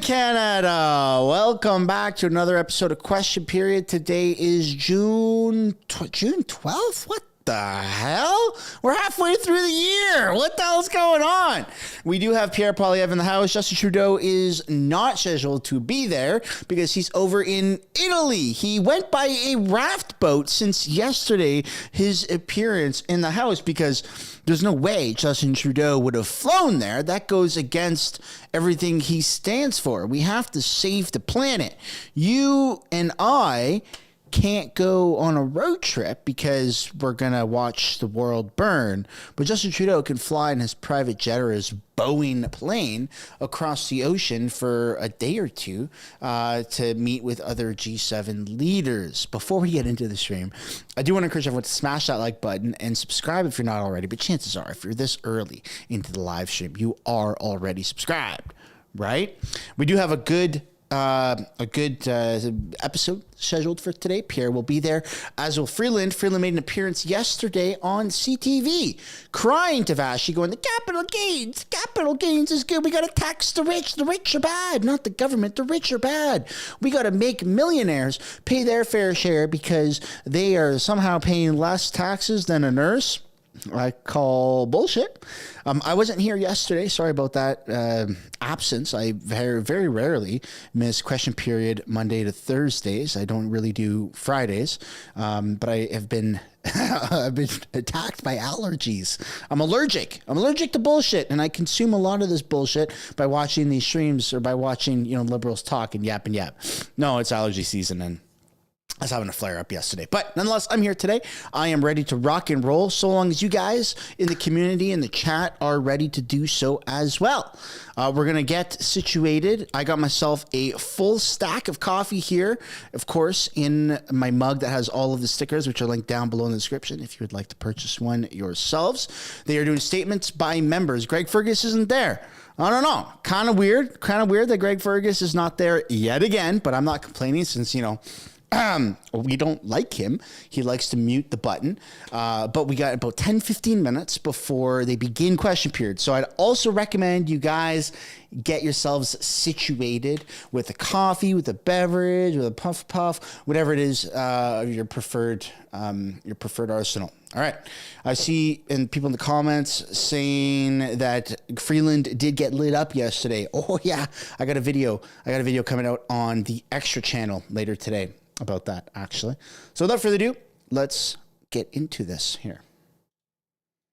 Canada. Welcome back to another episode of Question Period. Today is June 12th? What the hell? We're halfway through the year. What the hell's going on? We do have Pierre, poilievre in the house. Justin Trudeau is not scheduled to be there because he's over in Italy. He went by a raft boat since yesterday, his appearance in the house, because there's no way Justin Trudeau would have flown there. That goes against everything he stands for. We have to save the planet. You and I can't go on a road trip because we're going to watch the world burn. But Justin Trudeau can fly in his private jet or his Boeing plane across the ocean for a day or two to meet with other G7 leaders. Before we get into the stream, I do want to encourage everyone to smash that like button and subscribe if you're not already. But chances are, if you're this early into the live stream, you are already subscribed, right? We do have a good episode scheduled for today. Pierre will be there, as will Freeland. Freeland made an appearance yesterday on CTV, crying to Vashi, going, the capital gains is good. We got to tax the rich. The rich are bad, not the government. The rich are bad. We got to make millionaires pay their fair share because they are somehow paying less taxes than a nurse. I call bullshit. I wasn't here yesterday. Sorry about that absence. I very rarely miss Question Period Monday to Thursdays. I don't really do Fridays, but I have been I've been attacked by allergies. I'm allergic to bullshit, and I consume a lot of this bullshit by watching these streams or by watching liberals talk and yap. No, it's allergy season, and I was having a flare up yesterday, but nonetheless, I'm here today. I am ready to rock and roll, so long as you guys in the community, in the chat, are ready to do so as well. We're going to get situated. I got myself a full stack of coffee here, of course, in my mug that has all of the stickers, which are linked down below in the description if you would like to purchase one yourselves. They are doing statements by members. Greg Fergus isn't there. I don't know. Kind of weird that Greg Fergus is not there yet again, but I'm not complaining since, we don't like him. He likes to mute the button. But we got about 10-15 minutes before they begin Question Period. So I'd also recommend you guys get yourselves situated with a coffee, with a beverage, with a puff, whatever it is, your preferred arsenal. All right. I see people in the comments saying that Freeland did get lit up yesterday. Oh yeah. I got a video coming out on the Extra channel later today about that, actually. So without further ado, let's get into this here.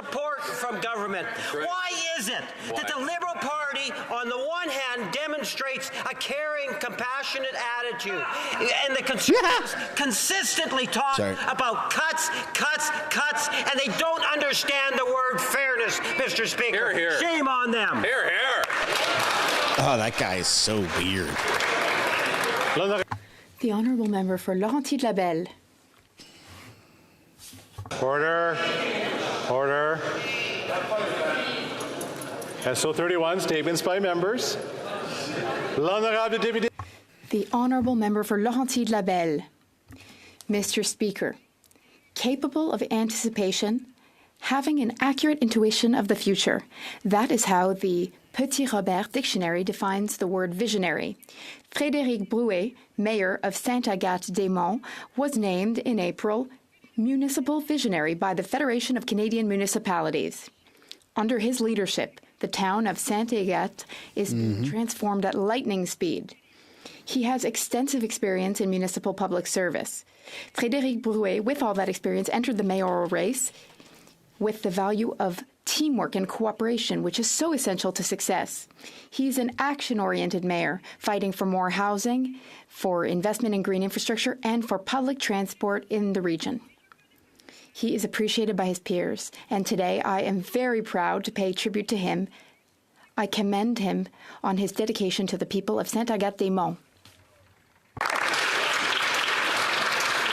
Support from government. Why is it that the Liberal Party, on the one hand, demonstrates a caring, compassionate attitude, and the Conservatives consistently talk about cuts, and they don't understand the word fairness, Mr. Speaker? Hear, hear. Shame on them. Hear, hear. Oh, that guy is so weird. The Honourable Member for Laurentides-Labelle. Order. SO 31, statements by members. L'honorable député. The Honourable Member for Laurentides-Labelle. Mr. Speaker, capable of anticipation, having an accurate intuition of the future. That is how the Petit Robert Dictionary defines the word visionary. Frédéric Brouet, Mayor of Sainte-Agathe-des-Monts, was named in April Municipal Visionary by the Federation of Canadian Municipalities. Under his leadership, the town of Sainte-Agathe is being transformed at lightning speed. He has extensive experience in municipal public service. Frédéric Brouet, with all that experience, entered the mayoral race with the value of teamwork and cooperation, which is so essential to success. He's an action-oriented mayor, fighting for more housing, for investment in green infrastructure, and for public transport in the region. He is appreciated by his peers, and today I am very proud to pay tribute to him. I commend him on his dedication to the people of Sainte-Agathe-des-Monts.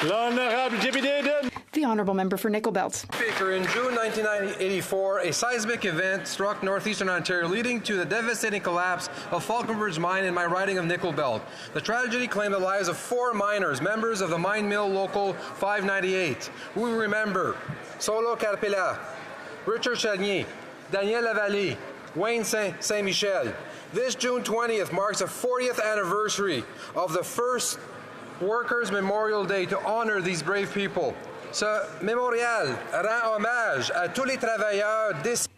L'honorable député de... The Honourable Member for Nickel Belt. Speaker, in June 1984, a seismic event struck northeastern Ontario, leading to the devastating collapse of Falconbridge Mine in my riding of Nickel Belt. The tragedy claimed the lives of 4 miners, members of the mine mill Local 598. We remember Solo Carpella, Richard Chagny, Daniel Lavallée, Wayne Saint-Michel. This June 20th marks the 40th anniversary of the first Workers' Memorial Day to honor these brave people. Ce mémorial rend hommage à tous les travailleurs décédés.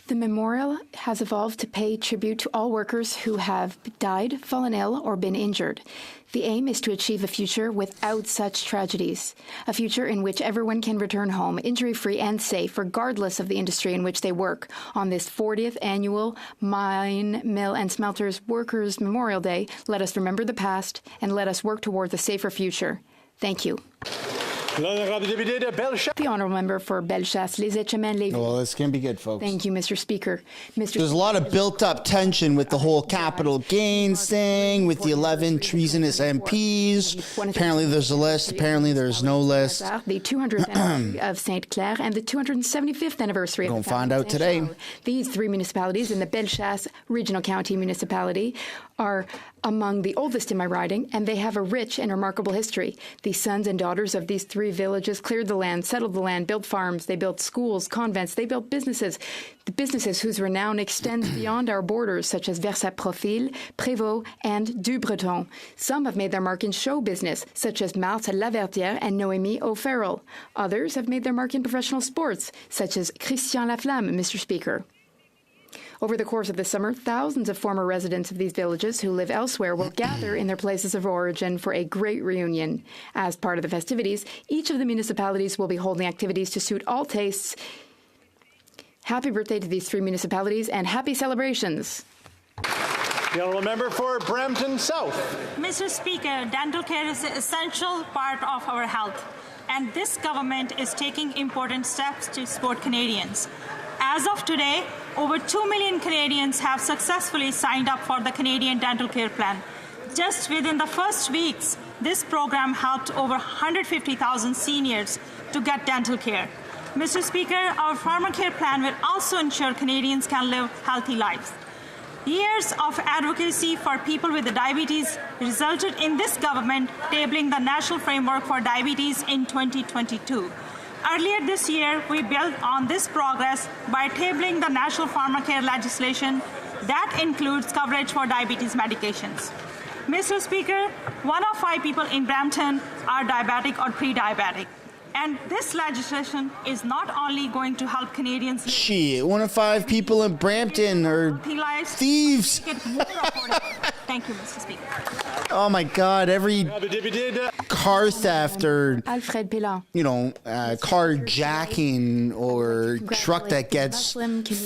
The memorial has evolved to pay tribute to all workers who have died, fallen ill, or been injured. The aim is to achieve a future without such tragedies, a future in which everyone can return home injury-free and safe, regardless of the industry in which they work. On this 40th annual Mine, Mill and Smelters Workers' Memorial Day, let us remember the past and let us work towards a safer future. Thank you. The Honourable Member for Bellechasse, Les Etchemins, Lévis. Well, it's going to be good, folks. Thank you, Mr. Speaker. There's a lot of built-up tension with the whole capital gains thing, with the 11 treasonous MPs. Apparently there's a list. Apparently there's no list. The 200th anniversary of St. Clair and the 275th anniversary of We're going to find out today. These three municipalities in the Bellechasse Regional County Municipality are among the oldest in my riding, and they have a rich and remarkable history. The sons and daughters of these three villages cleared the land, settled the land, built farms, they built schools, convents, they built businesses. The businesses whose renown extends beyond our borders, such as Versat-Profil, Prévost, and Du Breton. Some have made their mark in show business, such as Marthe Laverdière and Noémie O'Farrell. Others have made their mark in professional sports, such as Christian Laflamme, Mr. Speaker. Over the course of the summer, thousands of former residents of these villages who live elsewhere will gather in their places of origin for a great reunion. As part of the festivities, each of the municipalities will be holding activities to suit all tastes. Happy birthday to these three municipalities and happy celebrations. The Honourable Member for Brampton South. Mr. Speaker, dental care is an essential part of our health, and this government is taking important steps to support Canadians. As of today, over 2 million Canadians have successfully signed up for the Canadian Dental Care Plan. Just within the first weeks, this program helped over 150,000 seniors to get dental care. Mr. Speaker, our pharmacare plan will also ensure Canadians can live healthy lives. Years of advocacy for people with diabetes resulted in this government tabling the National Framework for Diabetes in 2022. Earlier this year, we built on this progress by tabling the national pharmacare legislation that includes coverage for diabetes medications. Mr. Speaker, 1 of 5 people in Brampton are diabetic or pre-diabetic. And this legislation is not only going to help Canadians... Shit, 1 of 5 people in Brampton are thieves. Thank you, Mr. Speaker. Oh my God, every car theft or, carjacking or truck that gets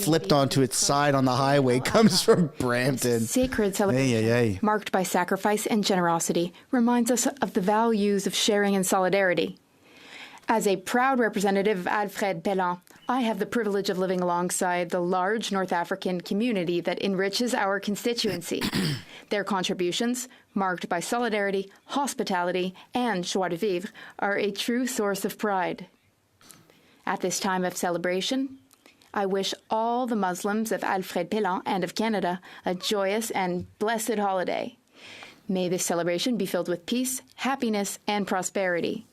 flipped onto its side on the highway comes from Brampton. Sacred celebration, marked by sacrifice and generosity, reminds us of the values of sharing and solidarity. As a proud representative of Alfred Pellan, I have the privilege of living alongside the large North African community that enriches our constituency. Their contributions, marked by solidarity, hospitality, and joie de vivre, are a true source of pride. At this time of celebration, I wish all the Muslims of Alfred Pellan and of Canada a joyous and blessed holiday. May this celebration be filled with peace, happiness, and prosperity.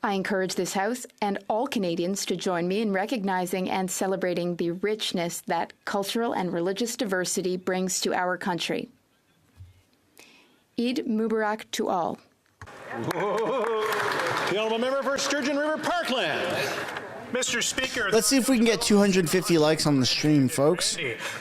I encourage this House and all Canadians to join me in recognizing and celebrating the richness that cultural and religious diversity brings to our country. Eid Mubarak to all. The Honourable Member for Sturgeon River Parkland. Mr. Speaker, let's see if we can get 250 likes on the stream, folks.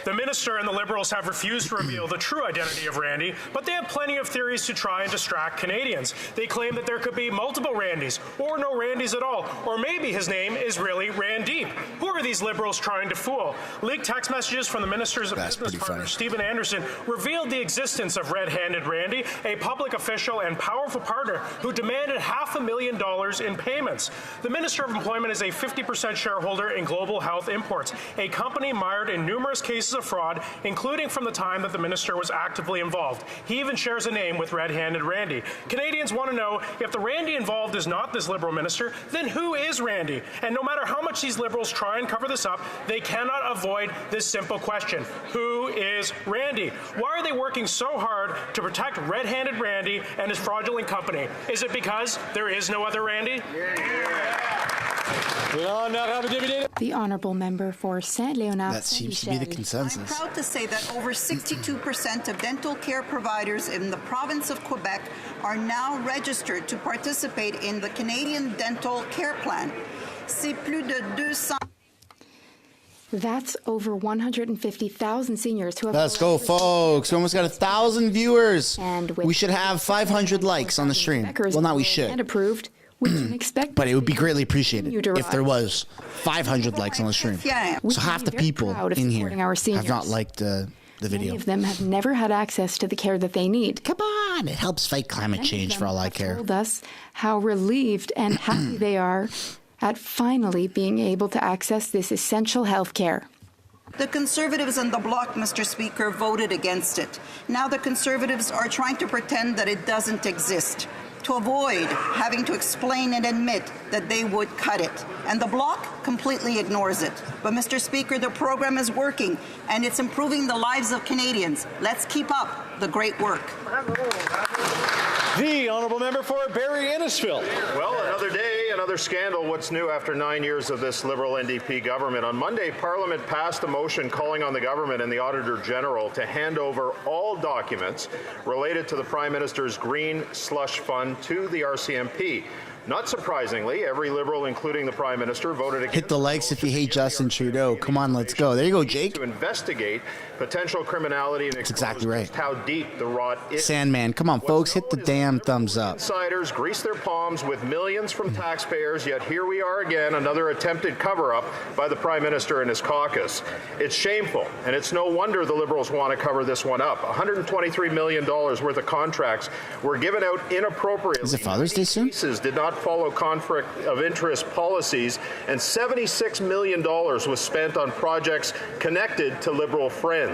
The minister and the Liberals have refused to reveal the true identity of Randy, but they have plenty of theories to try and distract Canadians. They claim that there could be multiple Randys, or no Randys at all, or maybe his name is really Randeep. Who are these Liberals trying to fool? Leaked text messages from the minister's business partner, Stephen Anderson, revealed the existence of Red-Handed Randy, a public official and powerful partner who demanded $500,000 in payments. The Minister of Employment is a 50% shareholder in Global Health Imports, a company mired in numerous cases of fraud, including from the time that the minister was actively involved. He even shares a name with Red-Handed Randy. Canadians want to know, if the Randy involved is not this Liberal minister, then who is Randy? And no matter how much these Liberals try and cover this up, they cannot avoid this simple question. Who is Randy? Why are they working so hard to protect Red-Handed Randy and his fraudulent company? Is it because there is no other Randy? Yeah. The Honourable Member for Saint Leonard. That seems to be the consensus. I'm proud to say that over 62% of dental care providers in the province of Quebec are now registered to participate in the Canadian Dental Care Plan. C'est plus de 200. That's over 150,000 seniors who have. Let's go, folks. We almost got 1,000 viewers. And with we should have 500 likes on the stream. Well, not we should. And approved. We can expect. But it would be greatly appreciated if there was 500 likes on the stream. So half the people in here have not liked the video. Many of them have never had access to the care that they need. Come on, it helps fight climate change for all I care. Told us how relieved and happy they are at finally being able to access this essential health care. The Conservatives and the Bloc, Mr. Speaker, voted against it. Now the Conservatives are trying to pretend that it doesn't exist, to avoid having to explain and admit that they would cut it. And the Bloc completely ignores it. But, Mr. Speaker, the program is working, and it's improving the lives of Canadians. Let's keep up the great work. The Honourable Member for Barrie Innisfil. Well, another day, another scandal. What's new after 9 years of this Liberal NDP government? On Monday, Parliament passed a motion calling on the government and the Auditor General to hand over all documents related to the Prime Minister's Green Slush Fund to the RCMP. Not surprisingly, every Liberal, including the Prime Minister, voted against. Hit the likes if you hate Justin Trudeau. Come on, let's go. There you go, Jake. To investigate potential criminality and expose exactly right. just how deep the rot is. Sandman, come on, folks, hit the damn thumbs up. Insiders grease their palms with millions from taxpayers, yet here we are again, another attempted cover-up by the Prime Minister and his caucus. It's shameful, and it's no wonder the Liberals want to cover this one up. $123 million worth of contracts were given out inappropriately. Is it Father's Day soon? Cases did not follow conflict of interest policies, and $76 million was spent on projects connected to Liberal friends.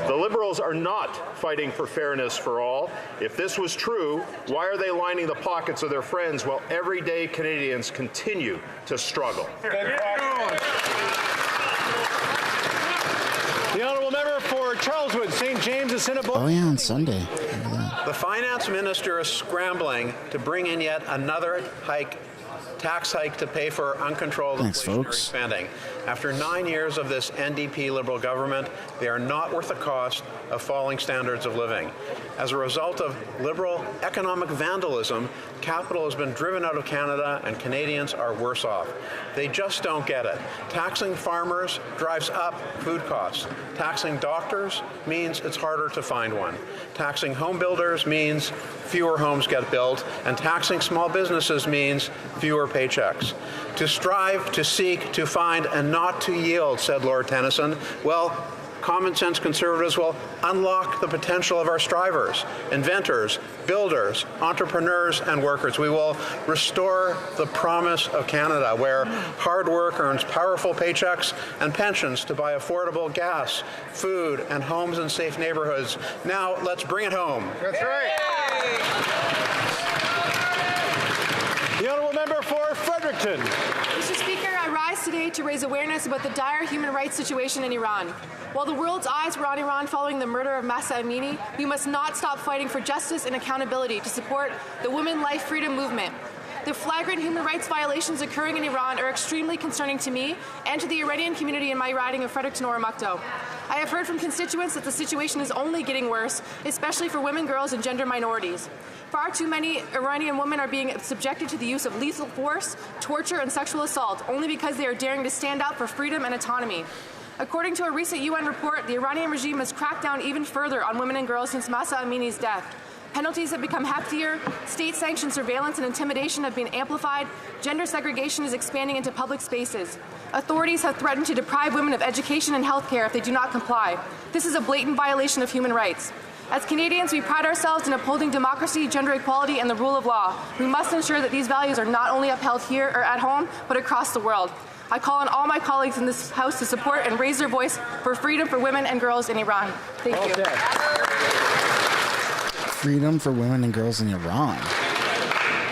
The Liberals are not fighting for fairness for all. If this was true, why are they lining the pockets of their friends while everyday Canadians continue to struggle? The Honourable Member for Charleswood, St. James, Assiniboine. Oh, yeah, on Sunday. The Finance Minister is scrambling to bring in yet another tax hike to pay for uncontrolled inflationary spending. After 9 years of this NDP Liberal government, they are not worth the cost of falling standards of living. As a result of Liberal economic vandalism, capital has been driven out of Canada and Canadians are worse off. They just don't get it. Taxing farmers drives up food costs. Taxing doctors means it's harder to find one. Taxing home builders means fewer homes get built, and taxing small businesses means fewer paychecks. To strive, to seek, to find, and not to yield, said Lord Tennyson. Well, common sense Conservatives will unlock the potential of our strivers, inventors, builders, entrepreneurs, and workers. We will restore the promise of Canada, where hard work earns powerful paychecks and pensions to buy affordable gas, food, and homes in safe neighborhoods. Now, let's bring it home. That's right. The Honourable Member for Fredericton. Mr. Speaker, I rise today to raise awareness about the dire human rights situation in Iran. While the world's eyes were on Iran following the murder of Mahsa Amini, we must not stop fighting for justice and accountability to support the Women Life Freedom movement. The flagrant human rights violations occurring in Iran are extremely concerning to me and to the Iranian community in my riding of Fredericton-Oromocto. I have heard from constituents that the situation is only getting worse, especially for women, girls, and gender minorities. Far too many Iranian women are being subjected to the use of lethal force, torture, and sexual assault only because they are daring to stand up for freedom and autonomy. According to a recent UN report, the Iranian regime has cracked down even further on women and girls since Mahsa Amini's death. Penalties have become heftier, state-sanctioned surveillance and intimidation have been amplified, gender segregation is expanding into public spaces. Authorities have threatened to deprive women of education and health care if they do not comply. This is a blatant violation of human rights. As Canadians, we pride ourselves in upholding democracy, gender equality, and the rule of law. We must ensure that these values are not only upheld here or at home, but across the world. I call on all my colleagues in this House to support and raise their voice for freedom for women and girls in Iran. Thank you. Freedom for women and girls in Iran.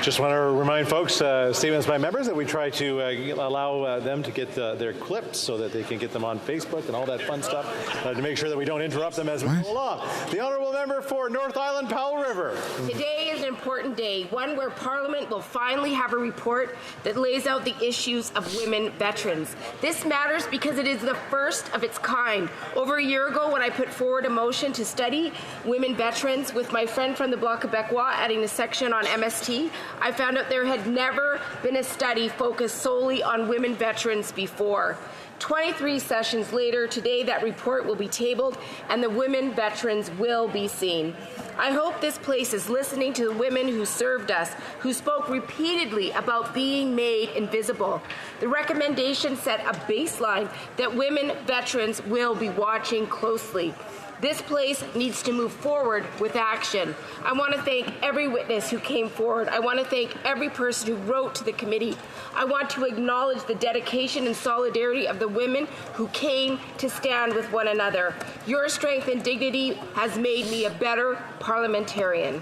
Just want to remind folks, statements by members, that we try to allow them to get their clips so that they can get them on Facebook and all that fun stuff to make sure that we don't interrupt them as we go along. The Honourable Member for North Island, Powell River. Today is an important day, one where Parliament will finally have a report that lays out the issues of women veterans. This matters because it is the first of its kind. Over a year ago, when I put forward a motion to study women veterans with my friend from the Bloc Québécois adding a section on MST, I found out there had never been a study focused solely on women veterans before. 23 sessions later, today that report will be tabled and the women veterans will be seen. I hope this place is listening to the women who served us, who spoke repeatedly about being made invisible. The recommendation set a baseline that women veterans will be watching closely. This place needs to move forward with action. I want to thank every witness who came forward. I want to thank every person who wrote to the committee. I want to acknowledge the dedication and solidarity of the women who came to stand with one another. Your strength and dignity has made me a better parliamentarian.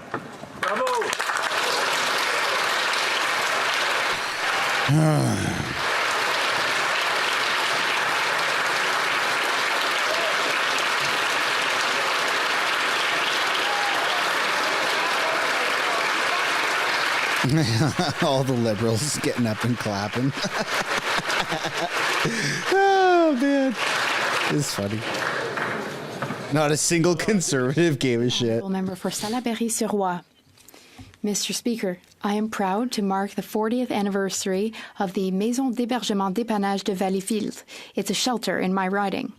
Bravo! All the Liberals getting up and clapping. Oh, man. It's funny. Not a single Conservative gave a shit. Member for Salaberry-sur-Roi. Mr. Speaker, I am proud to mark the 40th anniversary of the Maison d'Hébergement d'Épannage de Valleyfield. It's a shelter in my riding.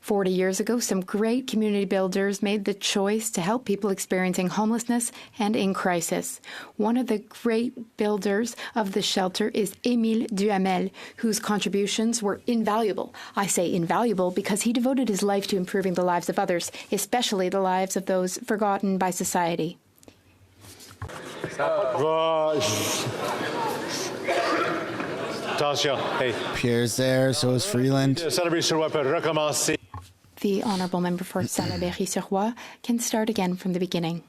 40 years ago, some great community builders made the choice to help people experiencing homelessness and in crisis. One of the great builders of the shelter is Émile Duhamel, whose contributions were invaluable. I say invaluable because he devoted his life to improving the lives of others, especially the lives of those forgotten by society. Attention, hey. Pierre's there, so is Freeland. The honourable member for Salaberry-sur-Roi can start again from the beginning.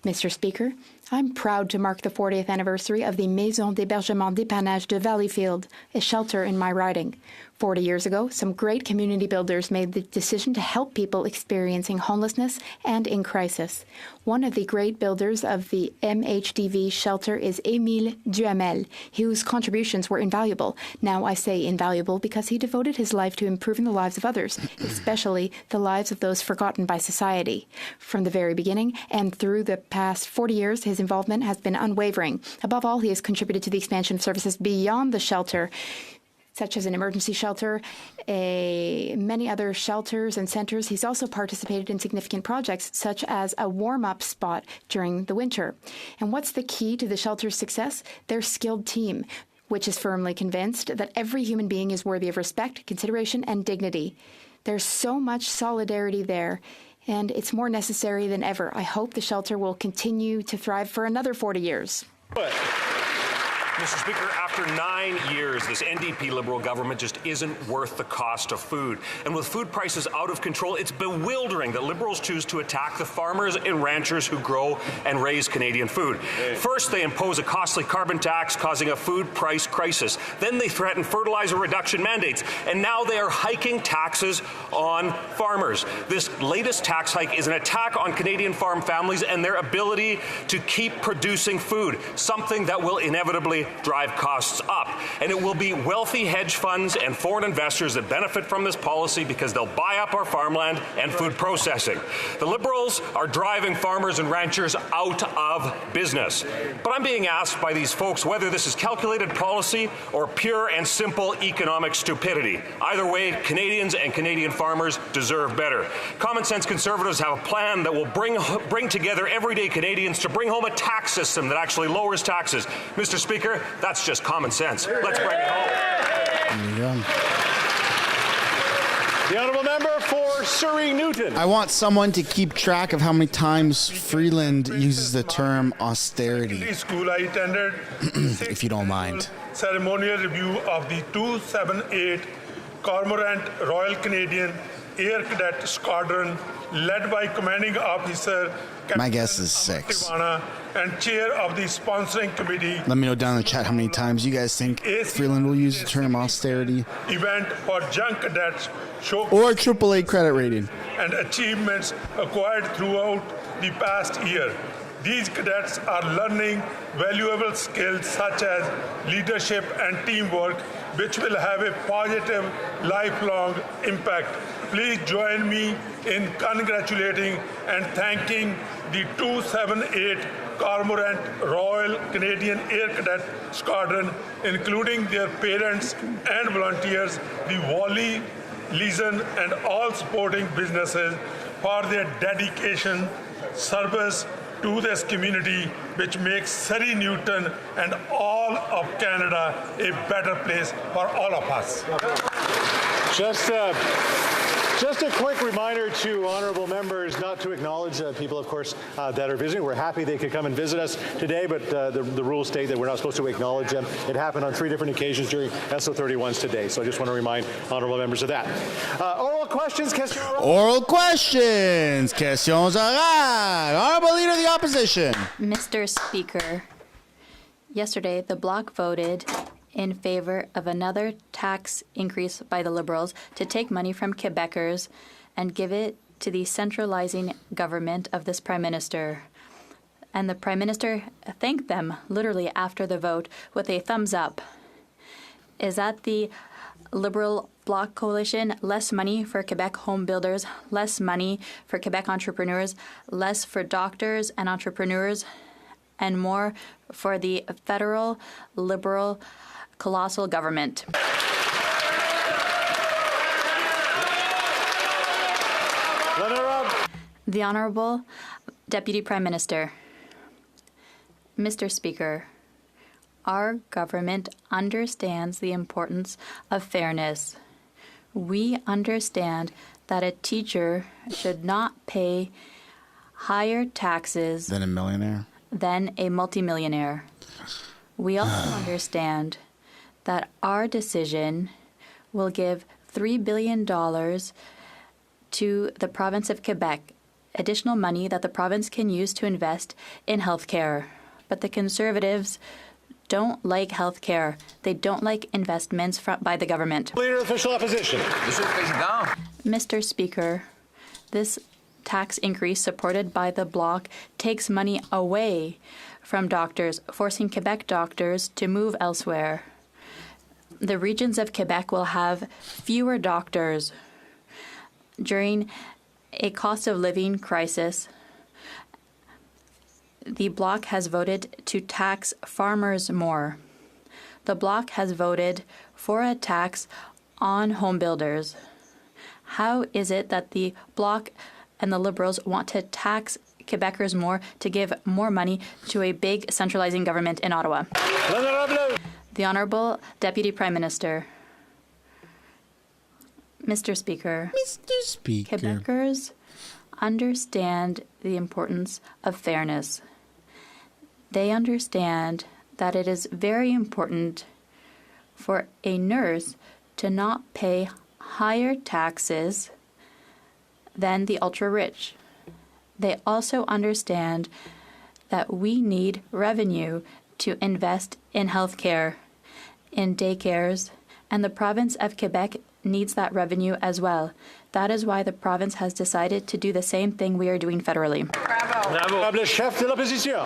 Mr. Speaker, I'm proud to mark the 40th anniversary of the Maison d'Hébergement d'Épannage de Valleyfield, a shelter in my riding. 40 years ago, some great community builders made the decision to help people experiencing homelessness and in crisis. One of the great builders of the MHDV shelter is Émile Duhamel, whose contributions were invaluable. Now I say invaluable because he devoted his life to improving the lives of others, especially the lives of those forgotten by society. From the very beginning and through the past 40 years, his involvement has been unwavering. Above all, he has contributed to the expansion of services beyond the shelter, such as an emergency shelter, many other shelters and centres. He's also participated in significant projects, such as a warm-up spot during the winter. And what's the key to the shelter's success? Their skilled team, which is firmly convinced that every human being is worthy of respect, consideration, and dignity. There's so much solidarity there, and it's more necessary than ever. I hope the shelter will continue to thrive for another 40 years. Mr. Speaker, after 9 years, this NDP Liberal government just isn't worth the cost of food. And with food prices out of control, it's bewildering that Liberals choose to attack the farmers and ranchers who grow and raise Canadian food. First, they impose a costly carbon tax, causing a food price crisis. Then they threaten fertilizer reduction mandates. And now they are hiking taxes on farmers. This latest tax hike is an attack on Canadian farm families and their ability to keep producing food, something that will inevitably drive costs up. And it will be wealthy hedge funds and foreign investors that benefit from this policy because they'll buy up our farmland and food processing. The Liberals are driving farmers and ranchers out of business. But I'm being asked by these folks whether this is calculated policy or pure and simple economic stupidity. Either way, Canadians and Canadian farmers deserve better. Common sense Conservatives have a plan that will bring together everyday Canadians to bring home a tax system that actually lowers taxes. Mr. Speaker, that's just common sense. Let's bring it home. There you go. The honourable member for Surrey Newton. I want someone to keep track of how many times Freeland uses the term austerity. School I attended, if you don't mind. Ceremonial review of the 278 Cormorant Royal Canadian Air Cadet Squadron, led by Commanding Officer My guess is 6. And chair of the sponsoring committee. Let me know down in the chat how many times you guys think Freeland will use the term austerity. Event for young cadets show or AAA credit rating. and achievements acquired throughout the past year. These cadets are learning valuable skills such as leadership and teamwork, which will have a positive, lifelong impact. Please join me in congratulating and thanking the 278 Cormorant Royal Canadian Air Cadet Squadron, including their parents and volunteers, the Wally, Leeson, and all sporting businesses for their dedication, service to this community, which makes Surrey Newton and all of Canada a better place for all of us. Just a quick reminder to honourable members not to acknowledge people, of course, that are visiting. We're happy they could come and visit us today, but the rules state that we're not supposed to acknowledge them. It happened on 3 different occasions during SO31s today, so I just want to remind honourable members of that. Oral questions, questions orales. Oral questions, questions orales. Honourable Leader of the Opposition. Mr. Speaker, yesterday the Bloc voted in favor of another tax increase by the Liberals to take money from Quebecers and give it to the centralizing government of this Prime Minister. And the Prime Minister thanked them literally after the vote with a thumbs up. Is that the Liberal Bloc coalition? Less money for Quebec home builders, less money for Quebec entrepreneurs, less for doctors and entrepreneurs, and more for the federal Liberal colossal government. The Honourable Deputy Prime Minister. Mr. Speaker, our government understands the importance of fairness. We understand that a teacher should not pay higher taxes than a millionaire, than a multimillionaire. We also understand that our decision will give $3 billion to the province of Quebec, additional money that the province can use to invest in health care. But the Conservatives don't like health care. They don't like investments by the government. Leader of Official Opposition. Mr. Speaker, this tax increase supported by the Bloc takes money away from doctors, forcing Quebec doctors to move elsewhere. The regions of Quebec will have fewer doctors during a cost of living crisis. The Bloc has voted to tax farmers more. The Bloc has voted for a tax on home builders. How is it that the Bloc and the Liberals want to tax Quebecers more to give more money to a big centralizing government in Ottawa? The Honourable Deputy Prime Minister. Mr. Speaker. Mr. Speaker. Quebecers understand the importance of fairness. They understand that it is very important for a nurse to not pay higher taxes than the ultra-rich. They also understand that we need revenue to invest in health care, in daycares, and the province of Quebec needs that revenue as well. That is why the province has decided to do the same thing we are doing federally. Bravo. Chef de l'opposition.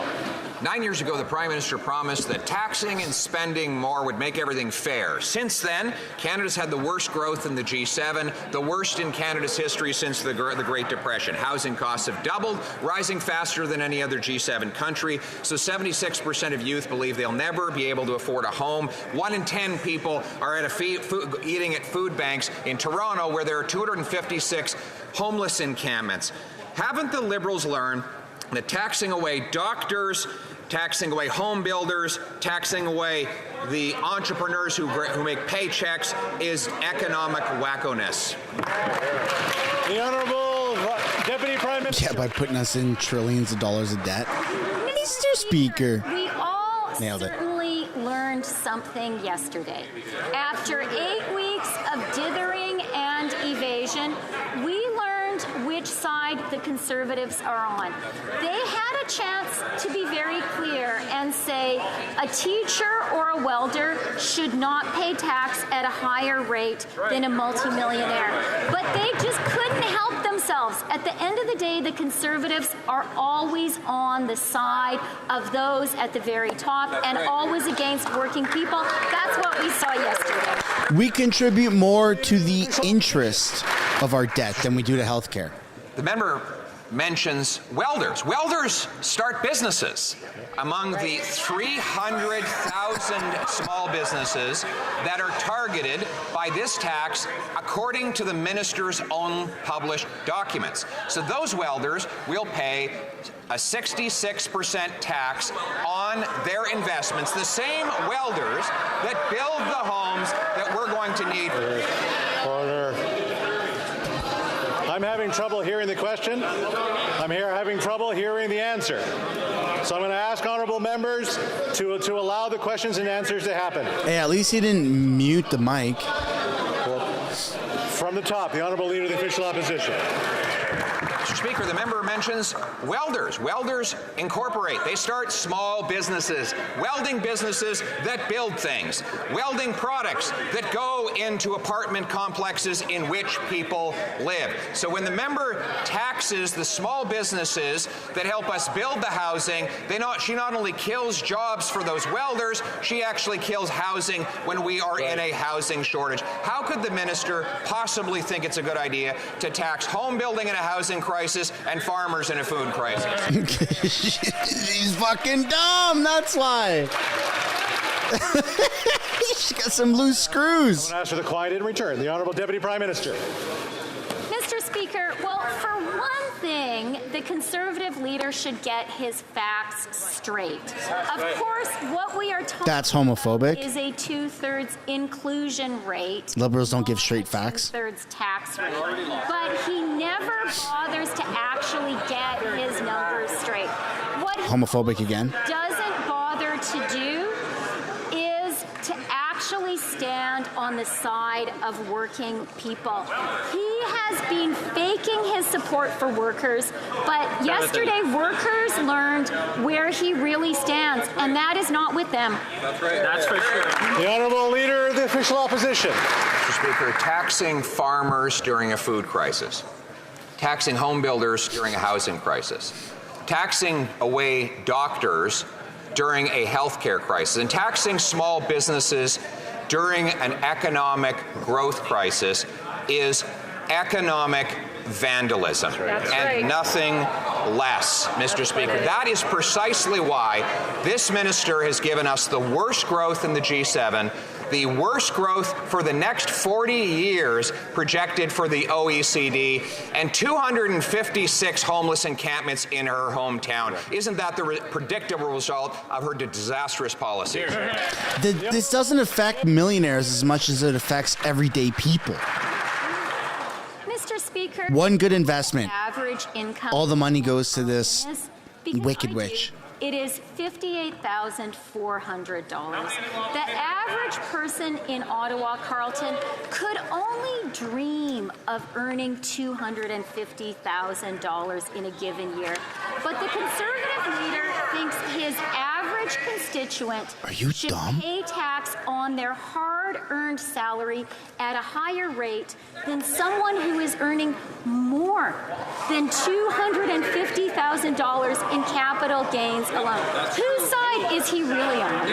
9 years ago, the Prime Minister promised that taxing and spending more would make everything fair. Since then, Canada's had the worst growth in the G7, the worst in Canada's history since the Great Depression. Housing costs have doubled, rising faster than any other G7 country. So 76% of youth believe they'll never be able to afford a home. 1 in 10 people are at eating at food banks in Toronto, where there are 256 homeless encampments. Haven't the Liberals learned that taxing away doctors, taxing away home builders, taxing away the entrepreneurs who make paychecks is economic wackoness? The Honourable Deputy Prime Minister. Yeah, by putting us in trillions of dollars of debt. Mr. Speaker. We all Nailed it. certainly learned something yesterday. After 8 weeks of dithering and evasion, we learned which side the Conservatives are on. They had a chance to be very clear and say a teacher or a welder should not pay tax at a higher rate than a multimillionaire. But they just couldn't help themselves. At the end of the the day, the Conservatives are always on the side of those at the very top and always against working people. That's what we saw yesterday. We contribute more to the interest of our debt than we do to healthcare. The member mentions welders. Welders start businesses. Among the 300,000 small businesses that are targeted by this tax, according to the minister's own published documents. So those welders will pay a 66% tax on their investments, the same welders that build the homes that we're going to need. Order. I'm having trouble hearing the question. I'm having trouble hearing the answer. So I'm going to ask honourable members to allow the questions and answers to happen. Hey, at least he didn't mute the mic. From the top, the Honourable Leader of the Official Opposition. Mr. Speaker, the member mentions welders. Welders incorporate. They start small businesses, welding businesses that build things, welding products that go into apartment complexes in which people live. So when the member taxes the small businesses that help us build the housing, she not only kills jobs for those welders, she actually kills housing when we are in a housing shortage. How could the minister possibly think it's a good idea to tax home building in a housing crisis and farmers in a food crisis? He's fucking dumb, that's why. He's got some loose screws. I'm going to ask for the quiet in return. The Honourable Deputy Prime Minister. Mr. Speaker, well, for one thing, the Conservative leader should get his facts straight. Of course, what we are talking That's homophobic. is a 2/3 inclusion rate. Liberals don't give straight facts. 2/3 tax rate. But he never bothers to actually get his numbers straight. What he Homophobic again. doesn't bother to do is to actually stand on the side of working people. He has been faking his support for workers, but yesterday workers learned where he really stands, and that is not with them. That's right. That's for sure. The Honourable Leader of the Official Opposition. Mr. Speaker, taxing farmers during a food crisis, taxing home builders during a housing crisis, taxing away doctors during a healthcare crisis, and taxing small businesses during an economic growth crisis is economic vandalism. That's and right. Nothing less, Mr. Speaker. That is precisely why this minister has given us the worst growth in the G7, the worst growth for the next 40 years projected for the OECD, and 256 homeless encampments in her hometown. Isn't that the predictable result of her disastrous policies? This doesn't affect millionaires as much as it affects everyday people. Mr. Speaker, One good investment. average income. All the money goes to this Because wicked I witch. do. It is $58,400. The average person in Ottawa, Carleton, could only dream of earning $250,000 in a given year. But the Conservative leader thinks his average constituent should pay tax on their hard-earned salary at a higher rate than someone who is earning more than $250,000 in capital gains alone. Whose side is he really on?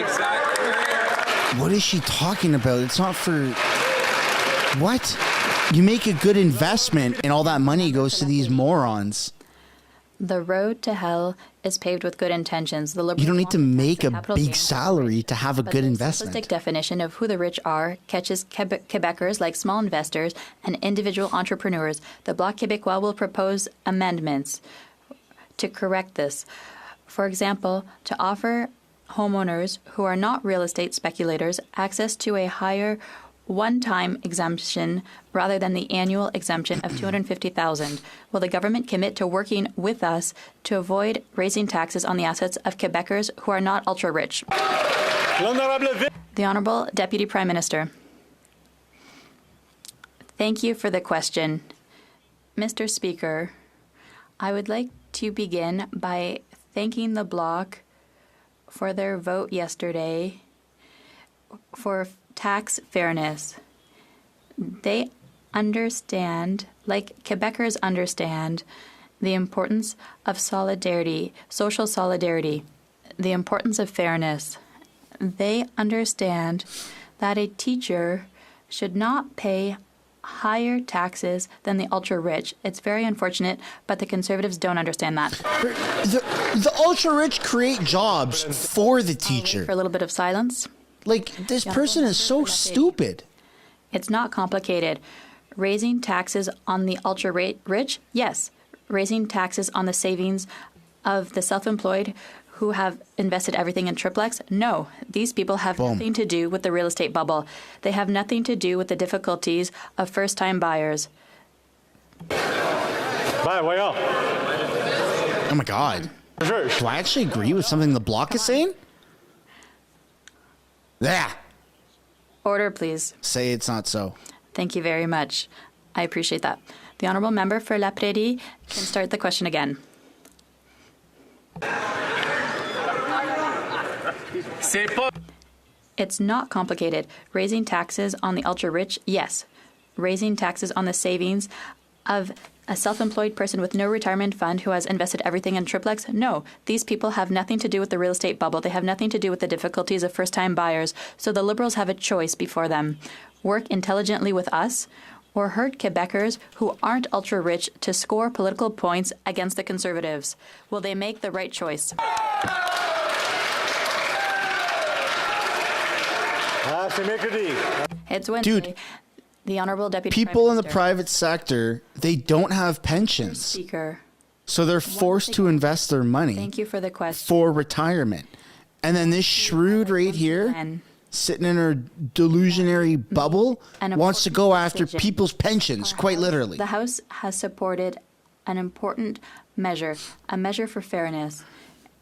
What is she talking about? It's not for... What? You make a good investment and all that money goes to these morons. The road to hell is paved with good intentions. The Liberals You don't need to make a capital big gains salary to have a but good the investment. simplistic definition of who the rich are catches Quebecers like small investors and individual entrepreneurs. The Bloc Québécois will propose amendments to correct this. For example, to offer homeowners who are not real estate speculators access to a higher one-time exemption rather than the annual exemption of $250,000. Will the government commit to working with us to avoid raising taxes on the assets of Quebecers who are not ultra-rich? The Honourable Deputy Prime Minister. Thank you for the question. Mr. Speaker, I would like to begin by thanking the Bloc for their vote yesterday for tax fairness. They understand, like Quebecers understand, the importance of solidarity, social solidarity, the importance of fairness. They understand that a teacher should not pay higher taxes than the ultra-rich. It's very unfortunate, but the Conservatives don't understand that. The ultra-rich create jobs for the teacher. For a little bit of silence. Like, this person is so stupid. It's not complicated. Raising taxes on the ultra-rich? Yes. Raising taxes on the savings of the self-employed who have invested everything in triplex? No. These people have nothing to do with the real estate bubble. They have nothing to do with the difficulties of first-time buyers. Oh my God. Do I actually agree with something the Bloc is saying? Yeah. Order, please. Say it's not so. Thank you very much. I appreciate that. The Honourable Member for La Prairie can start the question again. It's not complicated. Raising taxes on the ultra-rich? Yes. Raising taxes on the savings of a self-employed person with no retirement fund who has invested everything in triplex? No. These people have nothing to do with the real estate bubble. They have nothing to do with the difficulties of first-time buyers. So the Liberals have a choice before them. Work intelligently with us or hurt Quebecers who aren't ultra-rich to score political points against the Conservatives. Will they make the right choice? It's Wednesday. Dude, the Honourable Deputy people Prime in the Minister. private sector, they don't have pensions. Speaker. So they're forced to invest their money Thank you for the question. for retirement. And then this shrew right here, sitting in her delusionary bubble, wants to go after people's pensions, quite literally. The House has supported an important measure, a measure for fairness,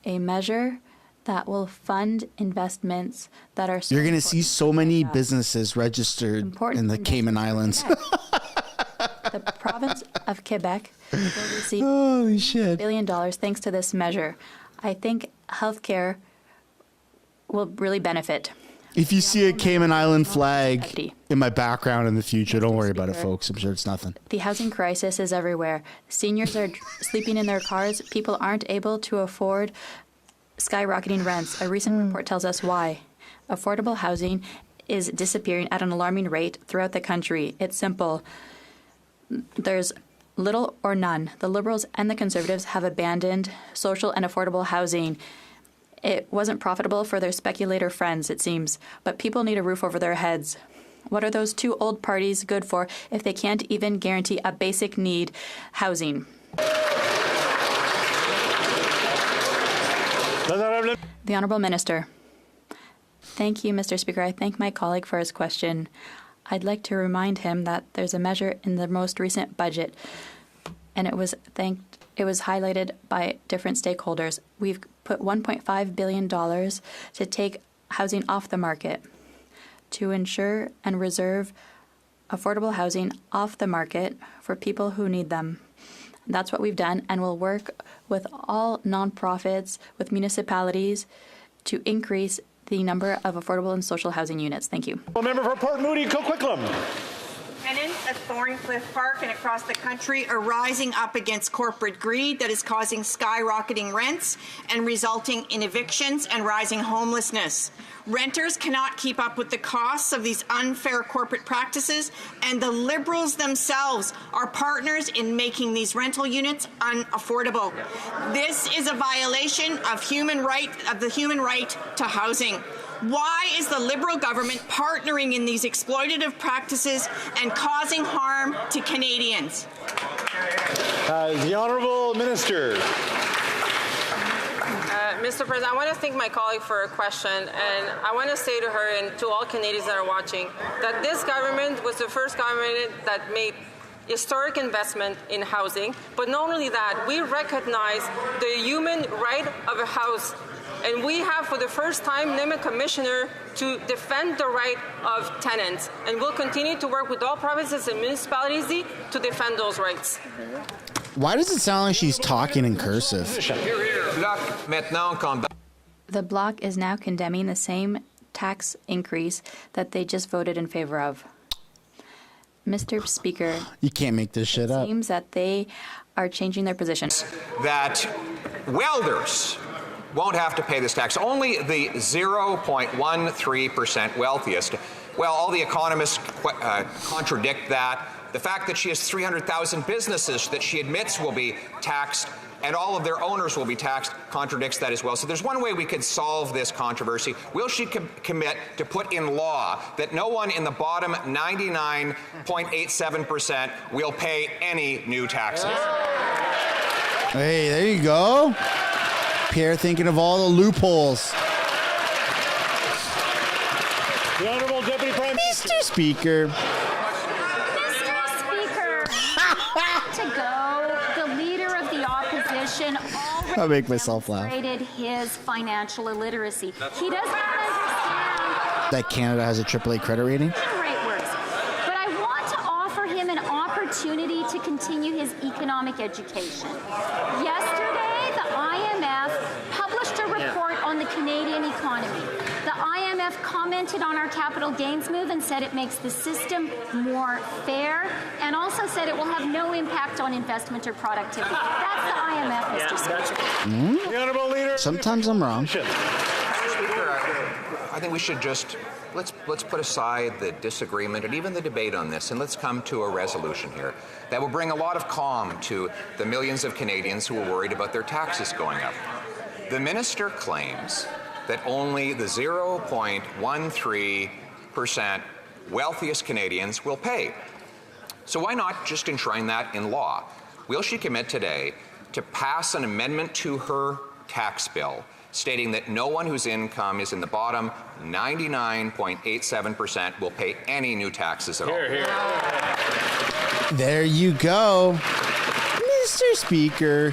a measure that will fund investments that are... You're going to see so many businesses registered in the Cayman Islands. The province of Quebec will receive $1 billion thanks to this measure. I think healthcare will really benefit. If you see a Cayman Island flag in my background in the future, don't worry about it, folks. I'm sure it's nothing. The housing crisis is everywhere. Seniors are sleeping in their cars. People aren't able to afford skyrocketing rents. A recent report tells us why. Affordable housing is disappearing at an alarming rate throughout the country. It's simple. There's little or none. The Liberals and the Conservatives have abandoned social and affordable housing. It wasn't profitable for their speculator friends, it seems, but people need a roof over their heads. What are those two old parties good for if they can't even guarantee a basic need, housing? The Honourable Minister. Thank you, Mr. Speaker. I thank my colleague for his question. I'd like to remind him that there's a measure in the most recent budget, and it was highlighted by different stakeholders. We've put $1.5 billion to take housing off the market, to ensure and reserve affordable housing off the market for people who need them. That's what we've done, and we'll work with all nonprofits, with municipalities, to increase the number of affordable and social housing units. Thank you. Member for Port Moody, Coquitlam. Tenants at Thorncliffe Park and across the country are rising up against corporate greed that is causing skyrocketing rents and resulting in evictions and rising homelessness. Renters cannot keep up with the costs of these unfair corporate practices, and the Liberals themselves are partners in making these rental units unaffordable. This is a violation of the human right to housing. Why is the Liberal government partnering in these exploitative practices and causing harm to Canadians? The Honourable Minister. Mr. President, I want to thank my colleague for her question, and I want to say to her and to all Canadians that are watching that this government was the first government that made historic investment in housing. But not only that, we recognize the human right of a house. And we have, for the first time, named a commissioner to defend the right of tenants. And we'll continue to work with all provinces and municipalities to defend those rights. Why does it sound like she's talking in cursive? The Bloc is now condemning the same tax increase that they just voted in favor of. Mr. Speaker, You can't make this shit up. seems that they are changing their position. That welders won't have to pay this tax. Only the 0.13% wealthiest. Well, all the economists contradict that. The fact that she has 300,000 businesses that she admits will be taxed and all of their owners will be taxed contradicts that as well. So there's one way we could solve this controversy. Will she commit to put in law that no one in the bottom 99.87% will pay any new taxes? Hey, there you go. Pierre thinking of all the loopholes. The Honourable Deputy Prime Minister. Mr. Speaker. Mr. Speaker, to go, the leader of the opposition I'll make myself laugh. demonstrated his financial illiteracy. He doesn't understand That Canada has a AAA credit rating? how the rate works. But I want to offer him an opportunity to continue his economic education. Yesterday, the IMF published a report on the Canadian economy. The IMF commented on our capital gains move and said it makes the system more fair, and also said it will have no impact on investment or productivity. That's the IMF, Mr. Speaker. The Honourable Leader. Sometimes I'm wrong. Speaker, I think we should just let's put aside the disagreement and even the debate on this, and let's come to a resolution here that will bring a lot of calm to the millions of Canadians who are worried about their taxes going up. The minister claims that only the 0.13% wealthiest Canadians will pay. So why not just enshrine that in law? Will she commit today to pass an amendment to her tax bill stating that no one whose income is in the bottom 99.87% will pay any new taxes at all? There you go. Mr. Speaker.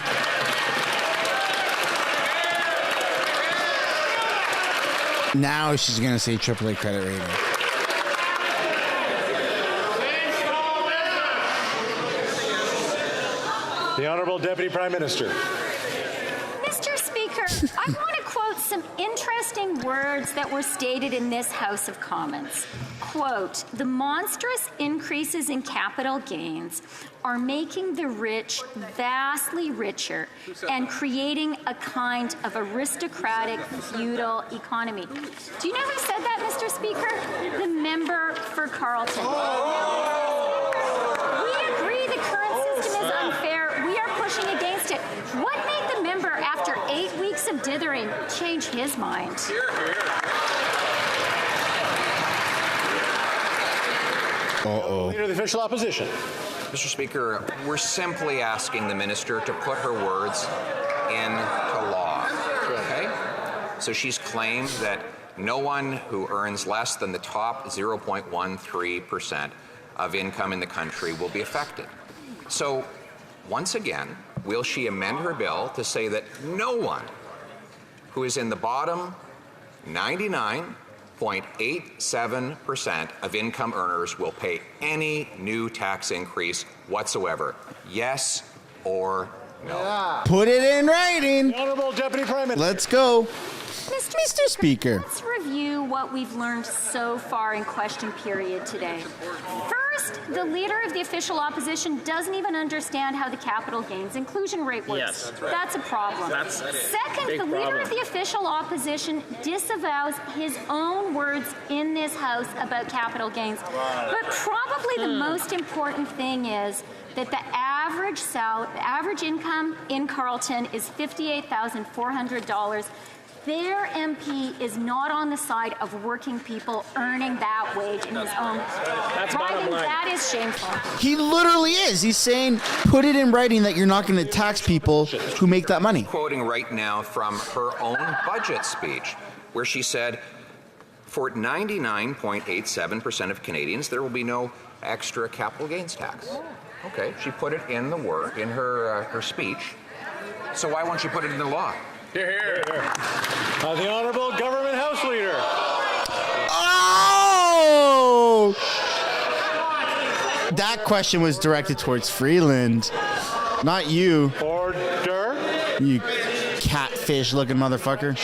Now she's going to say AAA credit rating. The Honourable Deputy Prime Minister. Mr. Speaker, I want to quote some interesting words that were stated in this House of Commons. Quote, the monstrous increases in capital gains are making the rich vastly richer and creating a kind of aristocratic feudal economy. Do you know who said that, Mr. Speaker? The member for Carleton. We agree the current system is unfair. We are pushing against it. What made the member, after 8 weeks of dithering, change his mind? Leader of the Official Opposition. Mr. Speaker, we're simply asking the minister to put her words into law. Okay? So she's claimed that no one who earns less than the top 0.13% of income in the country will be affected. So, once again, will she amend her bill to say that no one who is in the bottom 99.87% of income earners will pay any new tax increase whatsoever? Yes or no? Yeah. Put it in writing. The Honourable Deputy Prime Minister. Let's go. Mr. Speaker. Let's review what we've learned so far in question period today. First, the leader of the official opposition doesn't even understand how the capital gains inclusion rate works. Yes, that's right. That's a problem. Second, the leader of the official opposition disavows his own words in this House about capital gains. But probably the most important thing is that the average income in Carleton is $58,400. Their MP is not on the side of working people earning that wage in his own writing. That is shameful. He literally is. He's saying, put it in writing that you're not going to tax people who make that money. Quoting right now from her own budget speech, where she said, for 99.87% of Canadians, there will be no extra capital gains tax. Okay, she put it in the word in her speech. So why won't she put it in the law? Here, here. The Honourable Government House Leader. Oh! That question was directed towards Freeland, not you. Order. You catfish-looking motherfucker.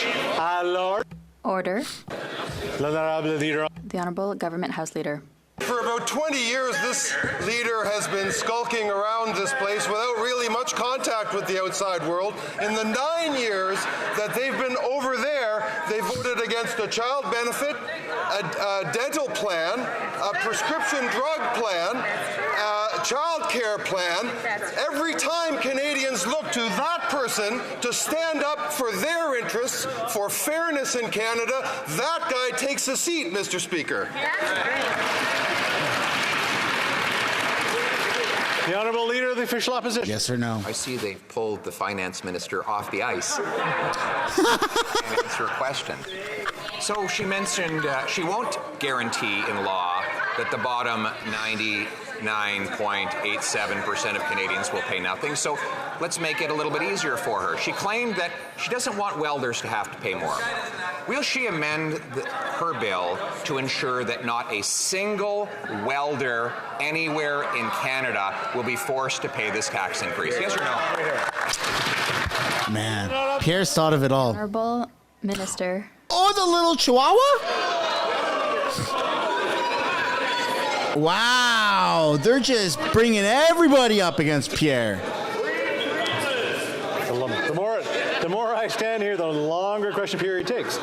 Order. L'Honorable Leader. The Honourable Government House Leader. For about 20 years, this leader has been skulking around this place without really much contact with the outside world. In the 9 years that they've been over there, they voted against a child benefit, a dental plan, a prescription drug plan, a child care plan. Every time Canadians look to that person to stand up for their interests, for fairness in Canada, that guy takes a seat, Mr. Speaker. The Honourable Leader of the Official Opposition. Yes or no? I see they've pulled the Finance Minister off the ice. Can't answer a question. So she mentioned she won't guarantee in law that the bottom 99.87% of Canadians will pay nothing. So let's make it a little bit easier for her. She claimed that she doesn't want welders to have to pay more. Will she amend her bill to ensure that not a single welder anywhere in Canada will be forced to pay this tax increase? Yes or no? Man, Pierre's thought of it all. Honourable Minister. Oh, the little chihuahua? Wow, they're just bringing everybody up against Pierre. The more I stand here, the longer question period takes.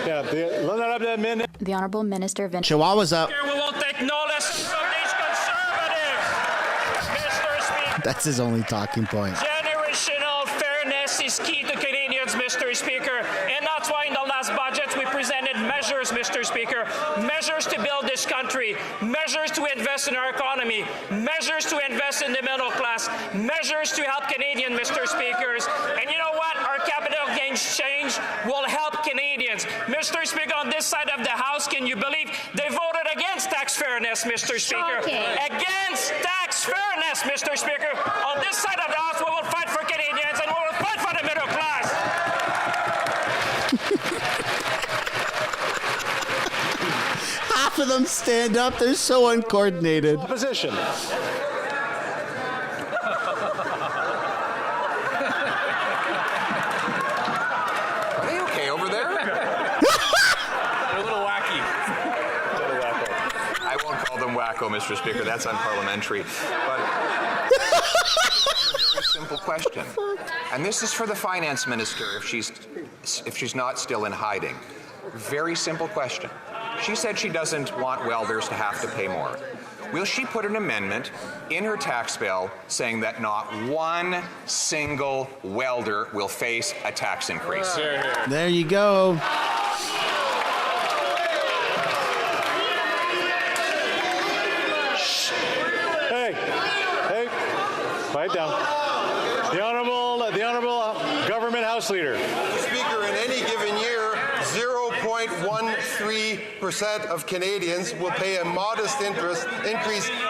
Yeah, the Honourable Minister Vince. Chihuahua's up. We won't take no less from these conservatives, Mr. Speaker. That's his only talking point. Generational fairness is key to Canadians, Mr. Speaker, and that's why in the last budget we presented measures, Mr. Speaker, measures to build this country, measures to invest in our economy, measures to invest in the middle class, measures to help Canadians, Mr. Speakers. And you know what? Our capital gains change will help Canadians. Mr. Speaker, on this side of the House, can you believe they voted against tax fairness, Mr. Speaker? Against tax fairness, Mr. Speaker. On this side of the House, we will fight for Canadians and we will fight for the middle class. Half of them stand up. They're so uncoordinated. Opposition. Are they okay over there? They're a little wacky. I won't call them wacko, Mr. Speaker. That's unparliamentary. But a very simple question. And this is for the Finance Minister if she's not still in hiding. Very simple question. She said she doesn't want welders to have to pay more. Will she put an amendment in her tax bill saying that not one single welder will face a tax increase? There you go. Hey, quiet down. The Honourable Government House Leader. Speaker, in any given year, 0.13% of Canadians will pay a modest increase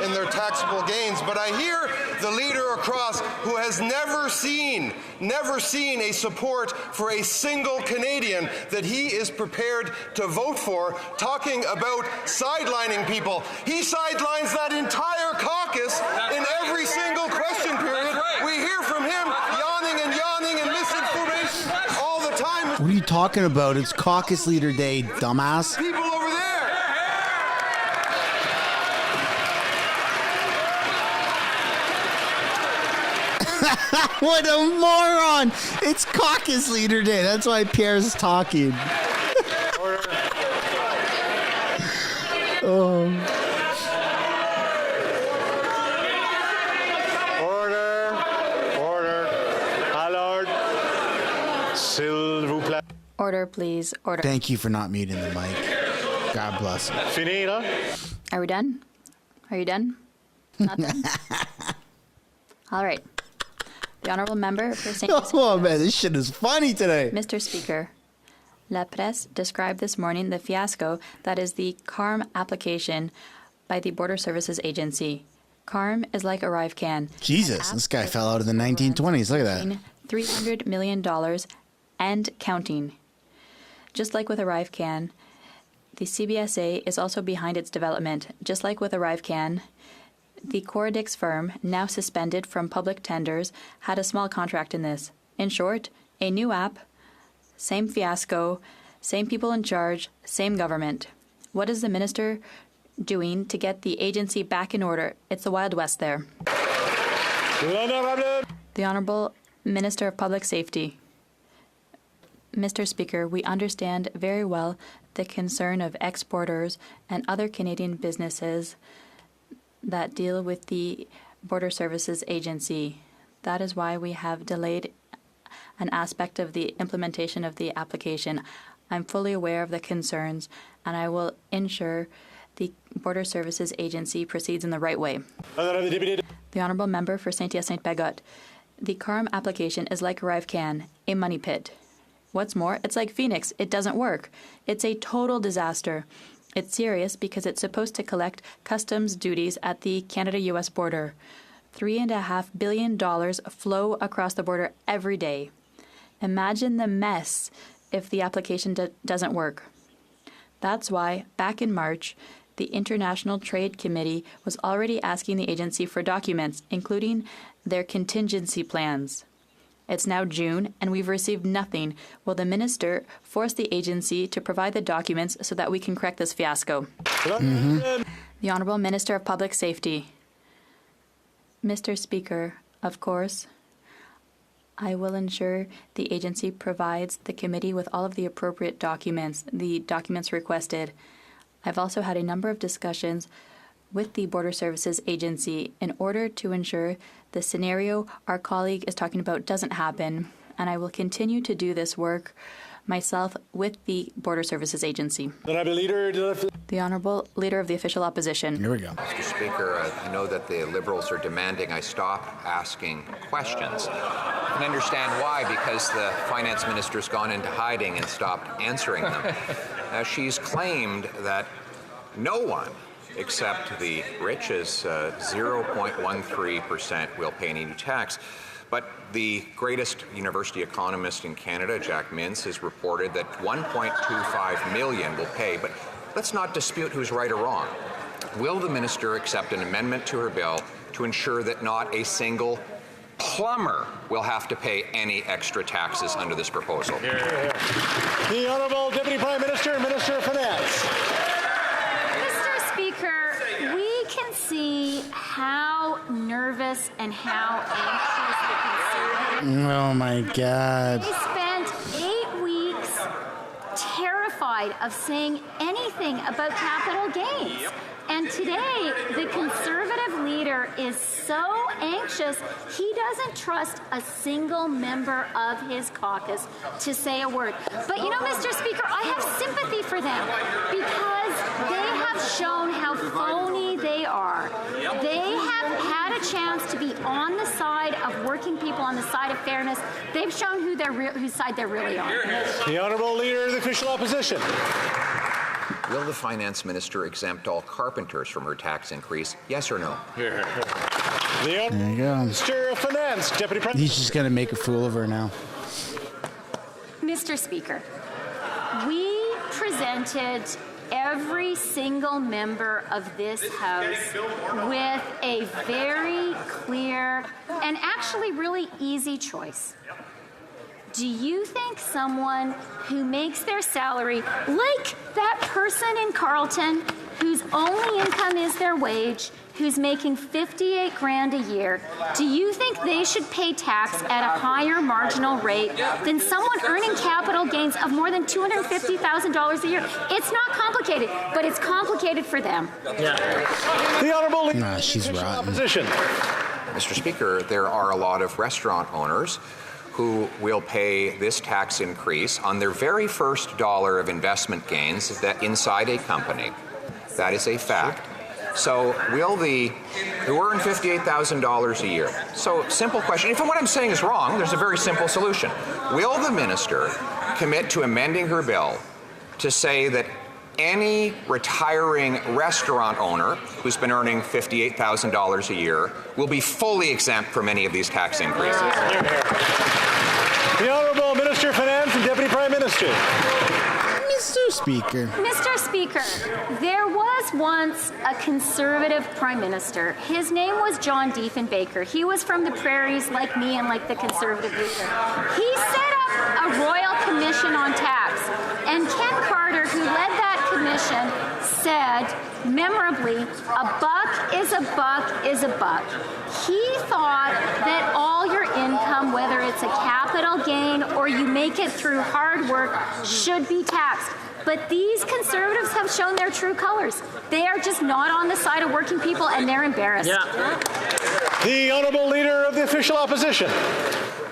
in their taxable gains. But I hear the leader across who has never seen a support for a single Canadian that he is prepared to vote for, talking about sidelining people. He sidelines that entire caucus in every single question period. We hear from him yawning and misinformation all the time. What are you talking about? It's Caucus Leader Day, dumbass. People over there. What a moron! It's Caucus Leader Day. That's why Pierre's talking. Oh. Order. Alors, s'il vous plaît. Order, please. Order. Thank you for not muting the mic. God bless you. Fini, là? Are we done? Are you done? Not done? All right. The Honourable Member for St. Oh, man, this shit is funny today. Mr. Speaker, La Presse described this morning the fiasco that is the CARM application by the Border Services Agency. CARM is like Arrive Can. Jesus, this guy fell out of the 1920s. Look at that. $300 million and counting. Just like with Arrive Can, the CBSA is also behind its development. Just like with Arrive Can, the Coradix firm, now suspended from public tenders, had a small contract in this. In short, a new app, same fiasco, same people in charge, same government. What is the minister doing to get the agency back in order? It's the Wild West there. The Honourable Minister of Public Safety. Mr. Speaker, we understand very well the concern of exporters and other Canadian businesses that deal with the Border Services Agency. That is why we have delayed an aspect of the implementation of the application. I'm fully aware of the concerns, and I will ensure the Border Services Agency proceeds in the right way. The Honourable Member for Saint-Hyacinthe-Bagotte. The CARM application is like Arrive Can, a money pit. What's more, it's like Phoenix. It doesn't work. It's a total disaster. It's serious because it's supposed to collect customs duties at the Canada-US border. $3.5 billion flow across the border every day. Imagine the mess if the application doesn't work. That's why, back in March, the International Trade Committee was already asking the agency for documents, including their contingency plans. It's now June, and we've received nothing. Will the minister force the agency to provide the documents so that we can correct this fiasco? The Honourable Minister of Public Safety. Mr. Speaker, of course, I will ensure the agency provides the committee with all of the appropriate documents, the documents requested. I've also had a number of discussions with the Border Services Agency in order to ensure the scenario our colleague is talking about doesn't happen, and I will continue to do this work myself with the Border Services Agency. The Honourable Leader of the Official Opposition. Here we go. Mr. Speaker, I know that the Liberals are demanding I stop asking questions. I can understand why, because the Finance Minister's gone into hiding and stopped answering them. She's claimed that no one except the rich is 0.13% will pay any new tax. But the greatest university economist in Canada, Jack Mintz, has reported that 1.25 million will pay. But let's not dispute who's right or wrong. Will the minister accept an amendment to her bill to ensure that not a single plumber will have to pay any extra taxes under this proposal? The Honourable Deputy Prime Minister and Minister of Finance. Speaker, we can see how nervous and how anxious the Conservatives Oh my God. They spent 8 weeks terrified of saying anything about capital gains. Yep. And today, the Conservative leader is so anxious, he doesn't trust a single member of his caucus to say a word. But you know, Mr. Speaker, I have sympathy for them because they have shown how phony they are. They have had a chance to be on the side of working people, on the side of fairness. They've shown whose side they really on. The Honourable Leader of the Official Opposition. Will the Finance Minister exempt all carpenters from her tax increase? Yes or no? The Honourable Minister of Finance, Deputy Prime. He's just going to make a fool of her now. Mr. Speaker, we presented every single member of this House with a very clear and actually really easy choice. Do you think someone who makes their salary, like that person in Carleton, whose only income is their wage, who's making $58,000 a year, do you think they should pay tax at a higher marginal rate than someone earning capital gains of more than $250,000 a year? It's not complicated, but it's complicated for them. Yeah. The Honourable Leader. Nah, she's rotten. Mr. Speaker, there are a lot of restaurant owners who will pay this tax increase on their very first dollar of investment gains that inside a company. That is a fact. So will who earn $58,000 a year? So simple question. If what I'm saying is wrong, there's a very simple solution. Will the minister commit to amending her bill to say that any retiring restaurant owner who's been earning $58,000 a year will be fully exempt from any of these tax increases? The Honourable Minister of Finance and Deputy Prime Minister. Mr. Speaker. Mr. Speaker, there was once a Conservative Prime Minister. His name was John Diefenbaker. He was from the prairies like me and like the Conservative leader. He set up a Royal Commission on Tax. And Ken Carter, who led that commission, said, memorably, a buck is a buck is a buck. He thought that all your income, whether it's a capital gain or you make it through hard work, should be taxed. But these Conservatives have shown their true colors. They are just not on the side of working people, and they're embarrassed. Yeah. The Honourable Leader of the Official Opposition.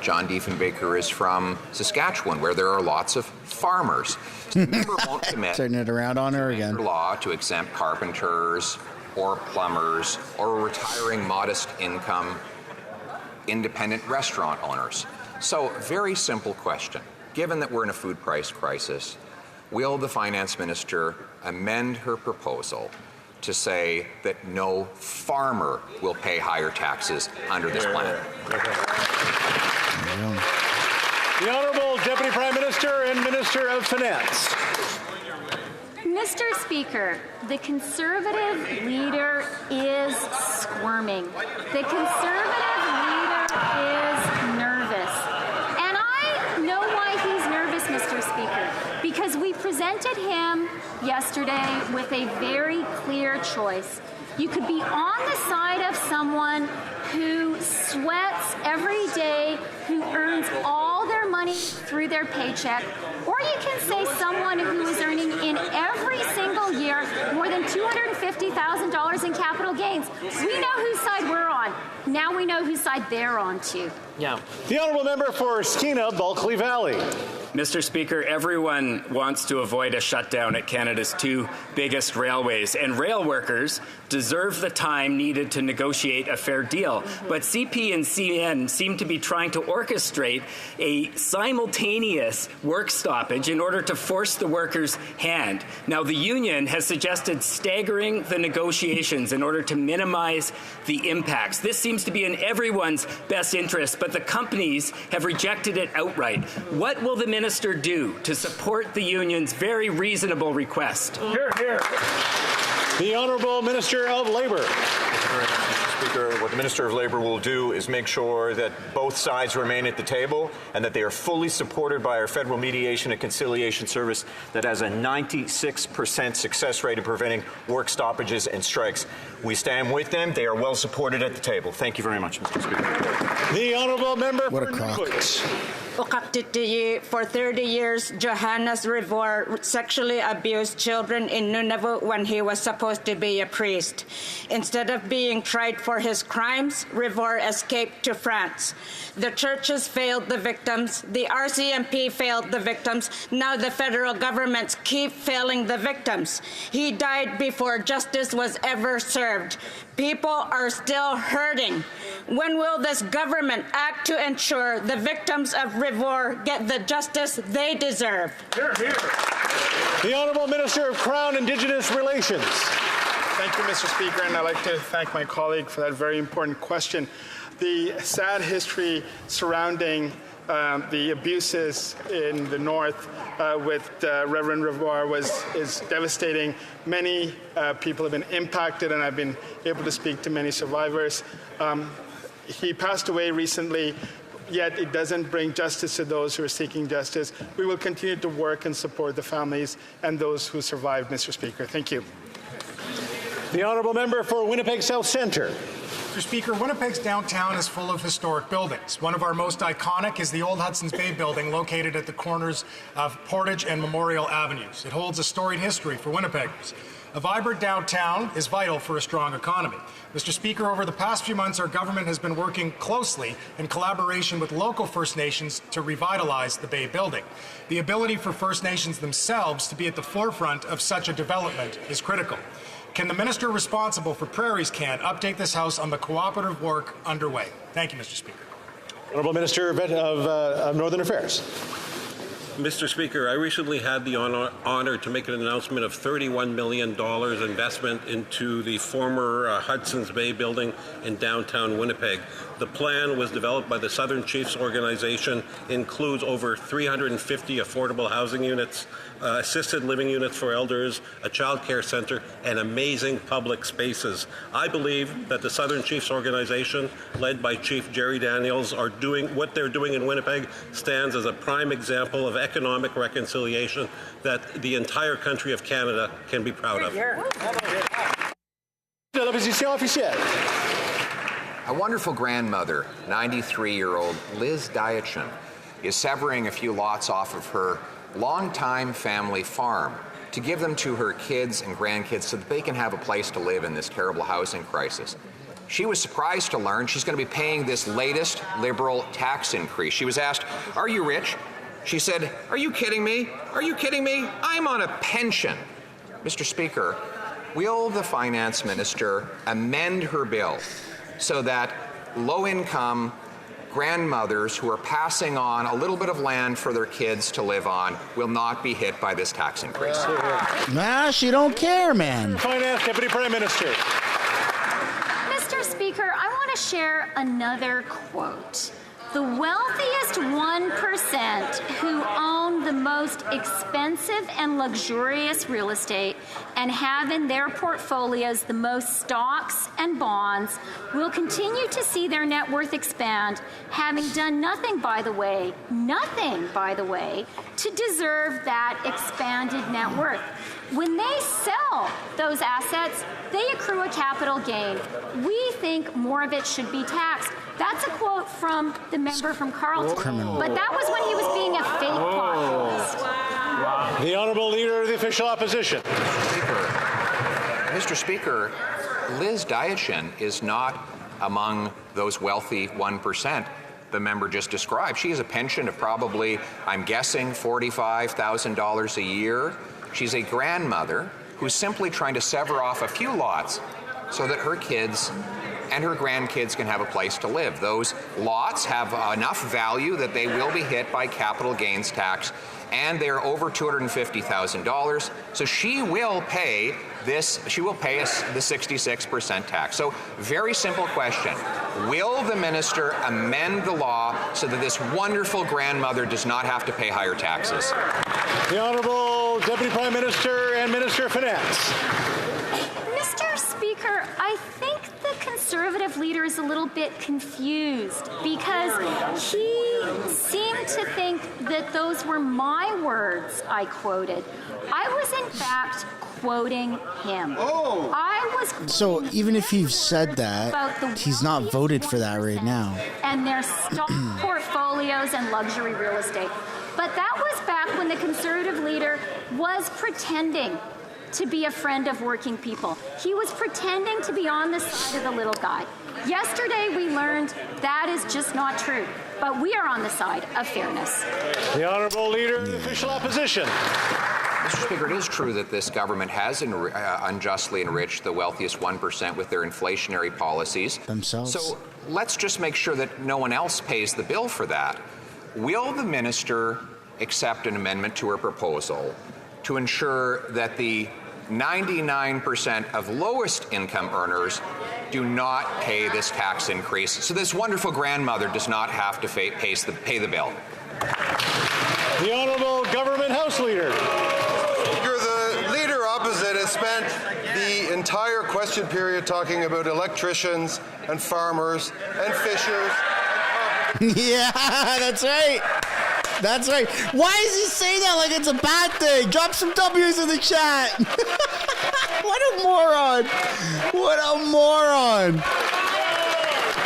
John Diefenbaker is from Saskatchewan, where there are lots of farmers. So the member won't commit turning it around on her again. Law to exempt carpenters or plumbers or retiring modest income independent restaurant owners. So, very simple question. Given that we're in a food price crisis, will the Finance Minister amend her proposal to say that no farmer will pay higher taxes under this plan? The Honourable Deputy Prime Minister and Minister of Finance. Mr. Speaker, the Conservative leader is squirming. The Conservative leader is nervous. And I know why he's nervous, Mr. Speaker, because we presented him yesterday with a very clear choice. You could be on the side of someone who sweats every day, who earns all their money through their paycheck, or you can say someone who is earning in every single year more than $250,000 in capital gains. We know whose side we're on. Now we know whose side they're on too. Yeah. The Honourable Member for Skeena-Bulkley Valley. Mr. Speaker, everyone wants to avoid a shutdown at Canada's two biggest railways, and rail workers deserve the time needed to negotiate a fair deal. But CP and CN seem to be trying to orchestrate a simultaneous work stoppage in order to force the workers' hand. Now, the union has suggested staggering the negotiations in order to minimize the impacts. This seems to be in everyone's best interest, but the companies have rejected it outright. What will the minister do to support the union's very reasonable request? Hear, hear. The Honourable Minister of Labour. Mr. Speaker, what the Minister of Labour will do is make sure that both sides remain at the table and that they are fully supported by our Federal Mediation and Conciliation Service that has a 96% success rate in preventing work stoppages and strikes. We stand with them. They are well supported at the table. Thank you very much, Mr. Speaker. The Honourable Member for For 30 years, Johannes Rivor sexually abused children in Nunavut when he was supposed to be a priest. Instead of being tried for his crimes, Rivor escaped to France. The churches failed the victims. The RCMP failed the victims. Now the federal governments keep failing the victims. He died before justice was ever served. People are still hurting. When will this government act to ensure the victims of Rivor get the justice they deserve? Hear, hear. The Honourable Minister of Crown Indigenous Relations. Thank you, Mr. Speaker, and I'd like to thank my colleague for that very important question. The sad history surrounding the abuses in the north with Reverend Rivor is devastating. Many people have been impacted, and I've been able to speak to many survivors. He passed away recently, yet it doesn't bring justice to those who are seeking justice. We will continue to work and support the families and those who survived, Mr. Speaker. Thank you. The Honourable Member for Winnipeg South Centre. Mr. Speaker, Winnipeg's downtown is full of historic buildings. One of our most iconic is the old Hudson's Bay building located at the corners of Portage and Memorial Avenues. It holds a storied history for Winnipeggers. A vibrant downtown is vital for a strong economy. Mr. Speaker, over the past few months, our government has been working closely in collaboration with local First Nations to revitalize the Bay building. The ability for First Nations themselves to be at the forefront of such a development is critical. Can the minister responsible for Prairie's Can update this House on the cooperative work underway? Thank you, Mr. Speaker. Honourable Minister of Northern Affairs. Mr. Speaker, I recently had the honor to make an announcement of $31 million investment into the former Hudson's Bay building in downtown Winnipeg. The plan was developed by the Southern Chiefs Organization, includes over 350 affordable housing units, assisted living units for elders, a child care center, and amazing public spaces. I believe that the Southern Chiefs Organization, led by Chief Jerry Daniels, are doing what they're doing in Winnipeg stands as a prime example of economic reconciliation that the entire country of Canada can be proud of. A wonderful grandmother, 93-year-old Liz Diachin, is severing a few lots off of her longtime family farm to give them to her kids and grandkids so that they can have a place to live in this terrible housing crisis. She was surprised to learn she's going to be paying this latest Liberal tax increase. She was asked, "Are you rich?" She said, "Are you kidding me? Are you kidding me? I'm on a pension." Mr. Speaker, will the Finance Minister amend her bill so that low-income grandmothers who are passing on a little bit of land for their kids to live on will not be hit by this tax increase? Nah, she don't care, man. Finance Deputy Prime Minister. Mr. Speaker, I want to share another quote. The wealthiest 1% who own the most expensive and luxurious real estate and have in their portfolios the most stocks and bonds will continue to see their net worth expand, having done nothing, by the way, to deserve that expanded net worth. When they sell those assets, they accrue a capital gain. We think more of it should be taxed. That's a quote from the member from Carleton. Criminal. But that was when he was being a fake populist. The Honourable Leader of the Official Opposition. Mr. Speaker, Liz Diachin is not among those wealthy 1% the member just described. She has a pension of probably, I'm guessing, $45,000 a year. She's a grandmother who's simply trying to sever off a few lots so that her kids and her grandkids can have a place to live. Those lots have enough value that they will be hit by capital gains tax, and they're over $250,000. So she will pay this. She will pay us the 66% tax. So, very simple question: will the minister amend the law so that this wonderful grandmother does not have to pay higher taxes? The Honourable Deputy Prime Minister and Minister of Finance. Mr. Speaker, I think the Conservative leader is a little bit confused because he seemed to think that those were my words I quoted. I was in fact quoting him. So even if you've said that, he's not voted for that right now. And their stock portfolios and luxury real estate. But that was back when the Conservative leader was pretending to be a friend of working people. He was pretending to be on the side of the little guy. Yesterday we learned that is just not true. But we are on the side of fairness. The Honourable Leader of the Official Opposition. Mr. Speaker, it is true that this government has unjustly enriched the wealthiest 1% with their inflationary policies. Themselves. So let's just make sure that no one else pays the bill for that. Will the minister accept an amendment to her proposal to ensure that the 99% of lowest income earners do not pay this tax increase, so this wonderful grandmother does not have to pay the bill? The Honourable Government House Leader. The Leader opposite has spent the entire question period talking about electricians and farmers and fishers. Yeah, that's right. That's right. Why is he saying that like it's a bad thing? Drop some W's in the chat. What a moron. What a moron.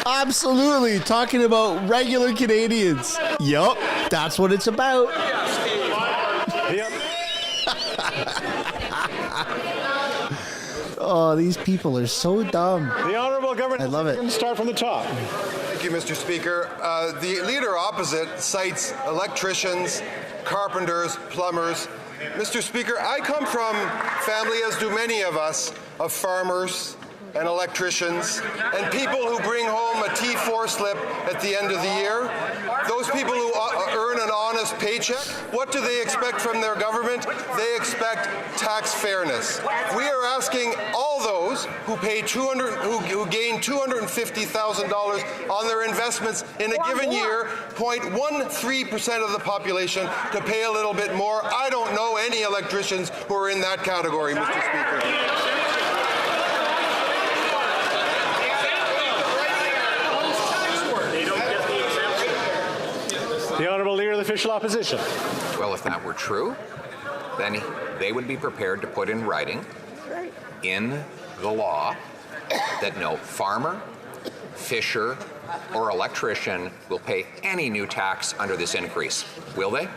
Absolutely. Talking about regular Canadians. Yup. That's what it's about. Yep. Oh, these people are so dumb. The Honourable Government. I love it. Start from the top. Thank you, Mr. Speaker. The Leader opposite cites electricians, carpenters, plumbers. Mr. Speaker, I come from family, as do many of us, of farmers and electricians and people who bring home a T4 slip at the end of the year. Those people who earn an honest paycheck, what do they expect from their government? They expect tax fairness. We are asking all those who gain $250,000 on their investments in a given year, 0.13% of the population, to pay a little bit more. I don't know any electricians who are in that category, Mr. Speaker. The Honourable Leader of the Official Opposition. Well, if that were true, then they would be prepared to put in writing in the law that no farmer, fisher, or electrician will pay any new tax under this increase. Will they?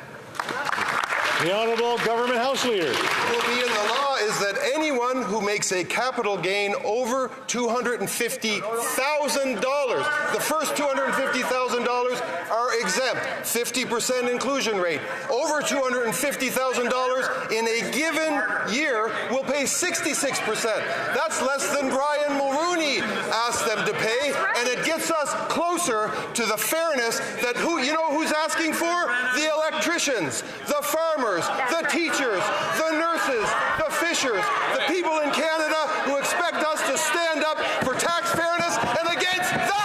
The Honourable Government House Leader. What will be in the law is that anyone who makes a capital gain over $250,000, the first $250,000 are exempt, 50% inclusion rate. Over $250,000 in a given year will pay 66%. That's less than Brian Mulroney asked them to pay, and it gets us closer to the fairness that who's asking for? The electricians, the farmers, the teachers, the nurses, the fishers, the people in Canada who expect us to stand up for tax fairness and against that!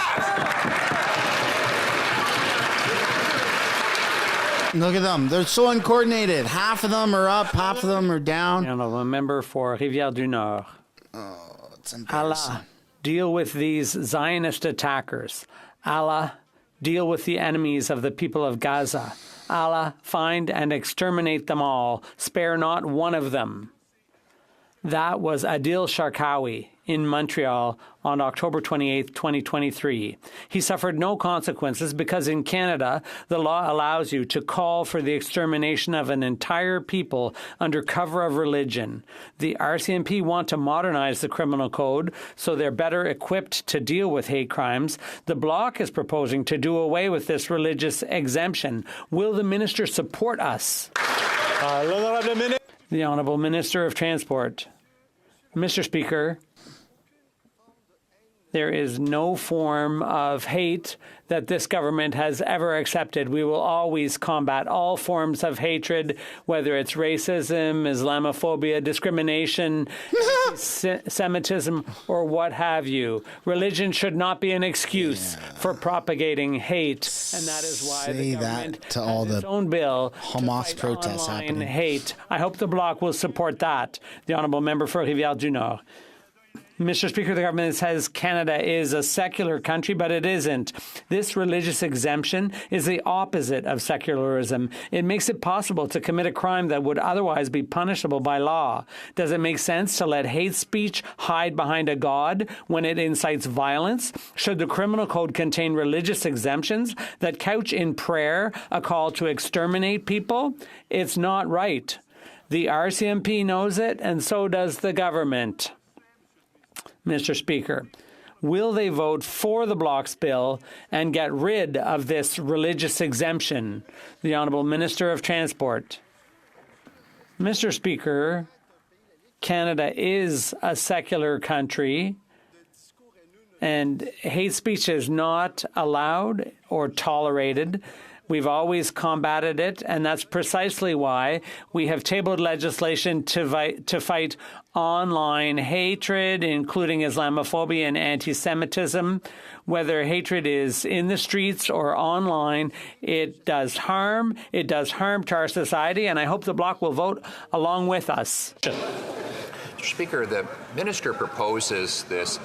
Look at them. They're so uncoordinated. Half of them are up, half of them are down. A member for Rivière-du-Nord. Oh, it's embarrassing. Allah, deal with these Zionist attackers. Allah, deal with the enemies of the people of Gaza. Allah, find and exterminate them all. Spare not one of them. That was Adil Sharkawi in Montreal on October 28, 2023. He suffered no consequences because in Canada, the law allows you to call for the extermination of an entire people under cover of religion. The RCMP want to modernize the criminal code so they're better equipped to deal with hate crimes. The Bloc is proposing to do away with this religious exemption. Will the minister support us? The Honourable Minister of Transport. Mr. Speaker, there is no form of hate that this government has ever accepted. We will always combat all forms of hatred, whether it's racism, Islamophobia, discrimination, Semitism, or what have you. Religion should not be an excuse for propagating hate, and that is why the government to all has its the own bill Hamas protests happening. Hate. I hope the Bloc will support that. The Honourable Member for Rivière-du-Nord. Mr. Speaker, the government says Canada is a secular country, but it isn't. This religious exemption is the opposite of secularism. It makes it possible to commit a crime that would otherwise be punishable by law. Does it make sense to let hate speech hide behind a god when it incites violence? Should the criminal code contain religious exemptions that couch in prayer a call to exterminate people? It's not right. The RCMP knows it, and so does the government. Mr. Speaker, will they vote for the Bloc's bill and get rid of this religious exemption? The Honourable Minister of Transport. Mr. Speaker, Canada is a secular country, and hate speech is not allowed or tolerated. We've always combated it, and that's precisely why we have tabled legislation to fight online hatred, including Islamophobia and anti-Semitism. Whether hatred is in the streets or online, it does harm. It does harm to our society, and I hope the Bloc will vote along with us. Mr. Speaker, the minister proposes this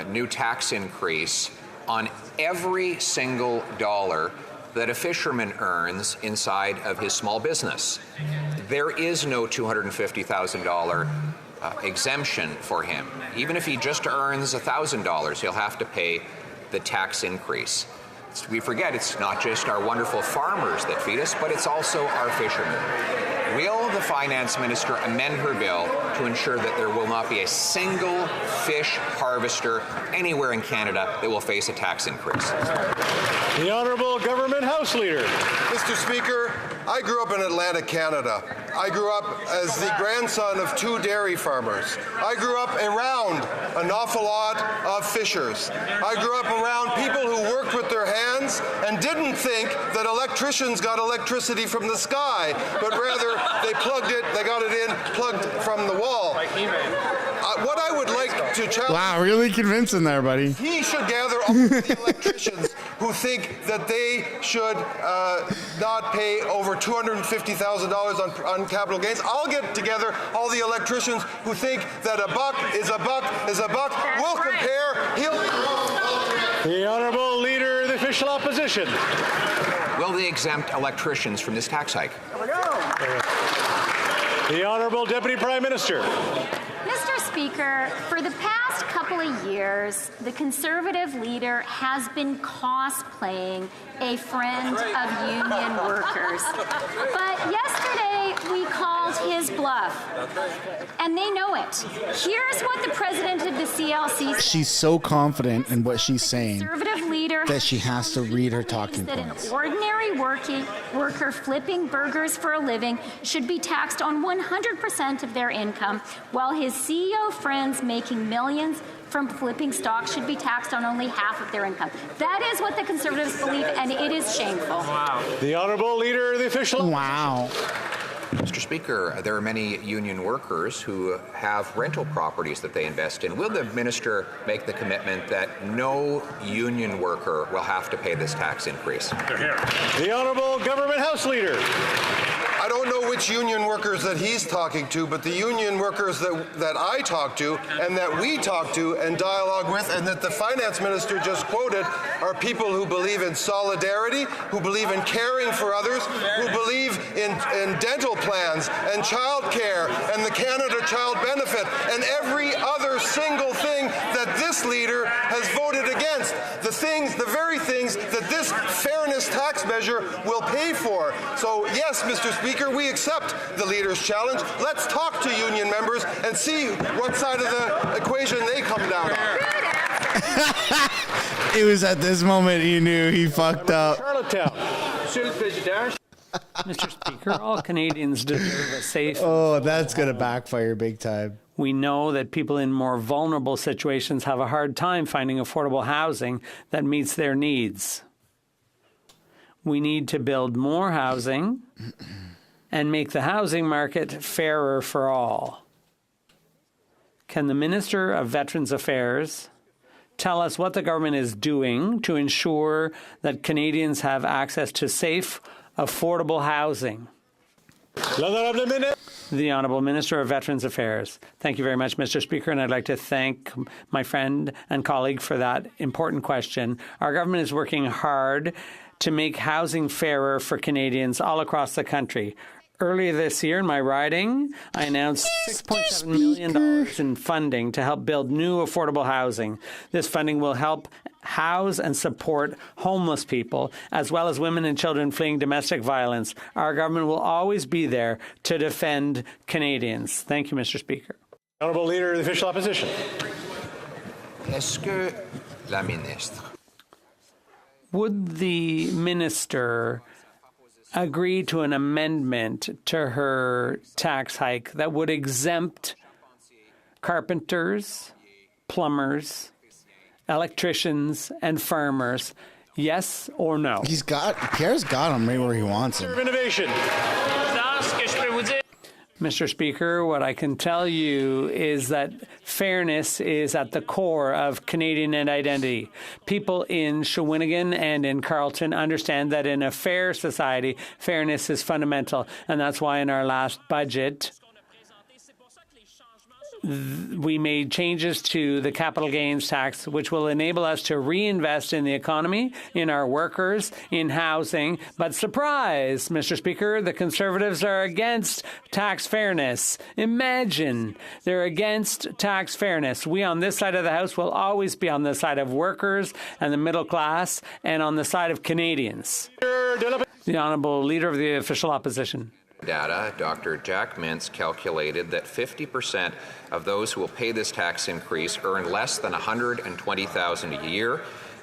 new tax increase on every single dollar that a fisherman earns inside of his small business. There is no $250,000 exemption for him. Even if he just earns $1,000, he'll have to pay the tax increase. We forget it's not just our wonderful farmers that feed us, but it's also our fishermen. Will the finance minister amend her bill to ensure that there will not be a single fish harvester anywhere in Canada that will face a tax increase? The Honourable Government House Leader. Mr. Speaker, I grew up in Atlantic Canada. I grew up as the grandson of 2 dairy farmers. I grew up around an awful lot of fishers. I grew up around people who worked with their hands and didn't think that electricians got electricity from the sky, but rather they got it in, plugged from the wall. What I would like to challenge... Wow, really convincing there, buddy. He should gather all the electricians who think that they should not pay over $250,000 on capital gains. I'll get together all the electricians who think that a buck is a buck is a buck. We'll compare. The Honourable Leader of the Official Opposition. Will they exempt electricians from this tax hike? The Honourable Deputy Prime Minister. Mr. Speaker, for the past couple of years, the Conservative leader has been cosplaying a friend of union workers. But yesterday, we called his bluff, and they know it. Here's what the president of the CLC said. She's so confident in what she's saying Conservative leader that she has to read her talking that points. an ordinary worker flipping burgers for a living should be taxed on 100% of their income, while his CEO friends making millions from flipping stocks should be taxed on only half of their income. That is what the Conservatives believe, and it is shameful. Wow. The Honourable Leader of the Official... Wow. Mr. Speaker, there are many union workers who have rental properties that they invest in. Will the minister make the commitment that no union worker will have to pay this tax increase? The Honourable Government House Leader. I don't know which union workers that he's talking to, but the union workers that I talk to and that we talk to and dialogue with and that the finance minister just quoted are people who believe in solidarity, who believe in caring for others, who believe in dental plans and child care and the Canada Child Benefit and every other single thing that this leader has voted against. The very things that this fairness tax measure will pay for. So yes, Mr. Speaker, we accept the leader's challenge. Let's talk to union members and see what side of the equation they come down on. It was at this moment he knew he fucked up. Charlottetown. Mr. Speaker, all Canadians deserve a safe... Oh, that's going to backfire big time. We know that people in more vulnerable situations have a hard time finding affordable housing that meets their needs. We need to build more housing and make the housing market fairer for all. Can the Minister of Veterans Affairs tell us what the government is doing to ensure that Canadians have access to safe, affordable housing? The Honourable Minister of Veterans Affairs. Thank you very much, Mr. Speaker, and I'd like to thank my friend and colleague for that important question. Our government is working hard to make housing fairer for Canadians all across the country. Earlier this year in my riding, I announced $6.7 million in funding to help build new affordable housing. This funding will help house and support homeless people, as well as women and children fleeing domestic violence. Our government will always be there to defend Canadians. Thank you, Mr. Speaker. Honourable Leader of the Official Opposition. Est-ce que la ministre... Would the minister agree to an amendment to her tax hike that would exempt carpenters, plumbers, electricians, and farmers? Yes or no? Pierre's got him right where he wants him. Innovation. Mr. Speaker, what I can tell you is that fairness is at the core of Canadian identity. People in Shawinigan and in Carleton understand that in a fair society, fairness is fundamental. And that's why in our last budget, we made changes to the capital gains tax, which will enable us to reinvest in the economy, in our workers, in housing. But surprise, Mr. Speaker, the Conservatives are against tax fairness. Imagine they're against tax fairness. We on this side of the House will always be on the side of workers and the middle class and on the side of Canadians. The Honourable Leader of the Official Opposition. Data, Dr. Jack Mintz calculated that 50% of those who will pay this tax increase earn less than $120,000 a year,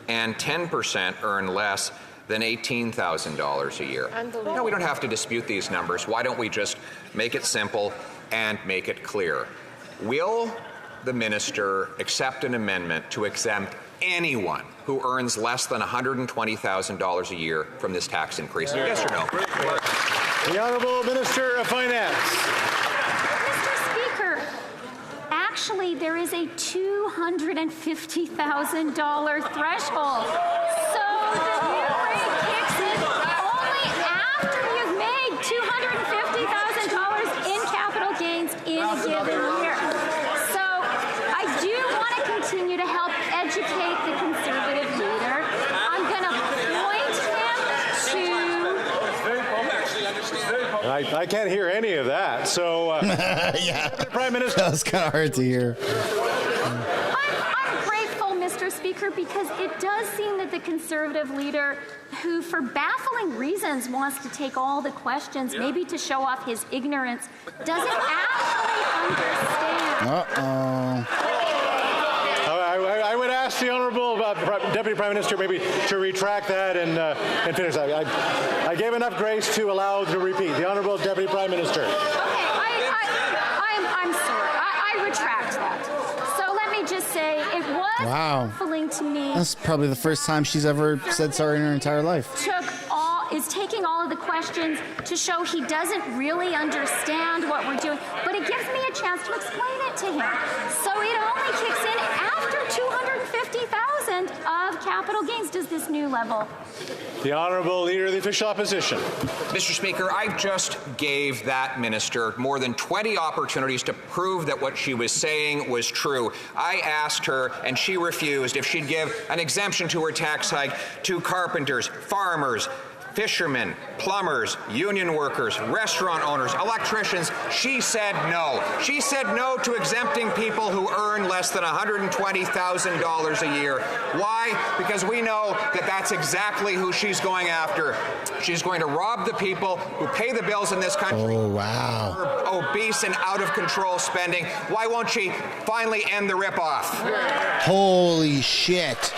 and 10% earn less than $18,000 a year. No, we don't have to dispute these numbers. Why don't we just make it simple and make it clear? Will the minister accept an amendment to exempt anyone who earns less than $120,000 a year from this tax increase? Yes or no? The Honourable Minister of Finance. Mr. Speaker, actually there is a $250,000 threshold. So the new rate kicks in only after you've made $250,000 in capital gains in a given year. So I do want to continue to help educate the Conservative leader. I'm going to point him to... I can't hear any of that. So, yeah, Prime Minister. That was kind of hard to hear. I'm grateful, Mr. Speaker, because it does seem that the Conservative leader, who for baffling reasons wants to take all the questions, maybe to show off his ignorance, doesn't actually understand. Uh-oh. I would ask the Honourable Deputy Prime Minister maybe to retract that and finish that. I gave enough grace to allow to repeat. The Honourable Deputy Prime Minister. Okay, I'm sorry. I retract that. So let me just say it was baffling to me. That's probably the first time she's ever said sorry in her entire life. Is taking all of the questions to show he doesn't really understand what we're doing, but it gives me a chance to explain it to him. So it only kicks in after $250,000 of capital gains does this new level. The Honourable Leader of the Official Opposition. Mr. Speaker, I just gave that minister more than 20 opportunities to prove that what she was saying was true. I asked her, and she refused, if she'd give an exemption to her tax hike to carpenters, farmers, fishermen, plumbers, union workers, restaurant owners, electricians. She said no. She said no to exempting people who earn less than $120,000 a year. Why? Because we know that that's exactly who she's going after. She's going to rob the people who pay the bills in this country. Oh, wow. For obese and out-of-control spending. Why won't she finally end the ripoff? Holy shit.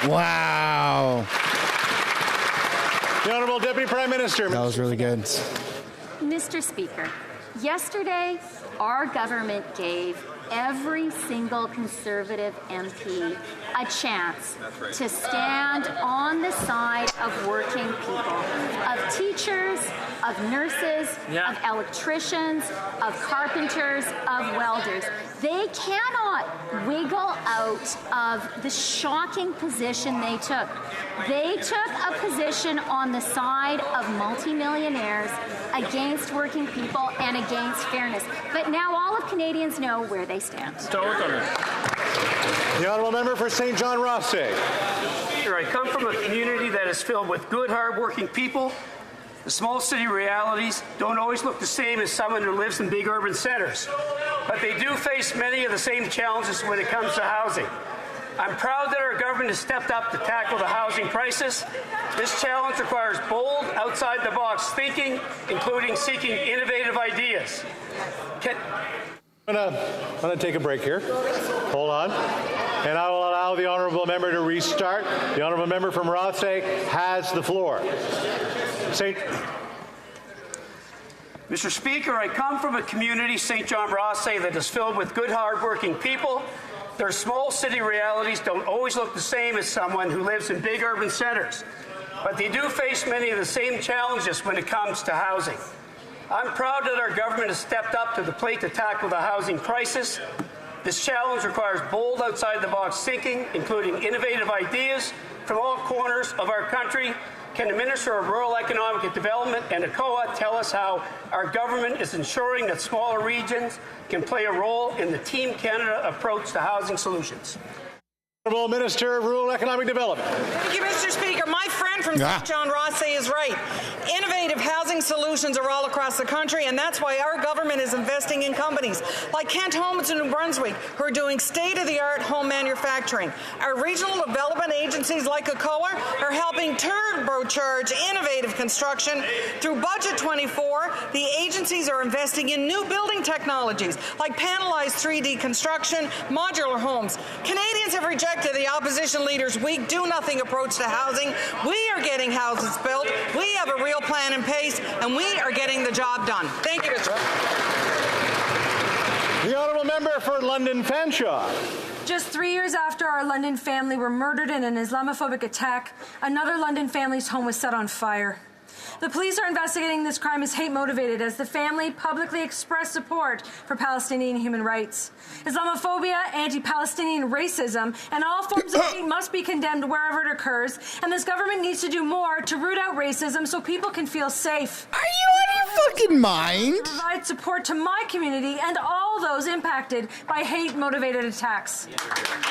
Wow. The Honourable Deputy Prime Minister. That was really good. Mr. Speaker, yesterday our government gave every single Conservative MP a chance to stand on the side of working people, of teachers, of nurses, of electricians, of carpenters, of welders. They cannot wiggle out of the shocking position they took. They took a position on the side of multimillionaires against working people and against fairness. But now all of Canadians know where they stand. The Honourable Member for St. John Rothsay. I come from a community that is filled with good, hard-working people. The small city realities don't always look the same as someone who lives in big urban centres, but they do face many of the same challenges when it comes to housing. I'm proud that our government has stepped up to tackle the housing crisis. This challenge requires bold, outside-the-box thinking, including seeking innovative ideas. I'm going to take a break here. Hold on. And I will allow the Honourable Member to restart. The Honourable Member from Rothsay has the floor. Mr. Speaker, I come from a community, St. John Rothsay, that is filled with good, hard-working people. Their small city realities don't always look the same as someone who lives in big urban centres, but they do face many of the same challenges when it comes to housing. I'm proud that our government has stepped up to the plate to tackle the housing crisis. This challenge requires bold, outside-the-box thinking, including innovative ideas from all corners of our country. Can the Minister of Rural Economic Development and ACOA tell us how our government is ensuring that smaller regions can play a role in the Team Canada approach to housing solutions? Honourable Minister of Rural Economic Development. Thank you, Mr. Speaker. My friend from St. John Rothsay is right. Innovative housing solutions are all across the country, and that's why our government is investing in companies like Kent Homes in New Brunswick, who are doing state-of-the-art home manufacturing. Our regional development agencies like ACOA are helping turbocharge innovative construction. Through Budget 24, the agencies are investing in new building technologies like panelized 3D construction, modular homes. Canadians have rejected back to the opposition leader's weak do-nothing approach to housing. We are getting houses built. We have a real plan in place, and we are getting the job done. Thank you, Mr. The honourable member for London Fanshawe. Just 3 years after our London family were murdered in an Islamophobic attack, another London family's home was set on fire. The police are investigating this crime as hate-motivated as the family publicly expressed support for Palestinian human rights. Islamophobia, anti-Palestinian racism, and all forms of hate must be condemned wherever it occurs, and this government needs to do more to root out racism so people can feel safe. Are you out of your fucking mind? Provide support to my community and all those impacted by hate-motivated attacks.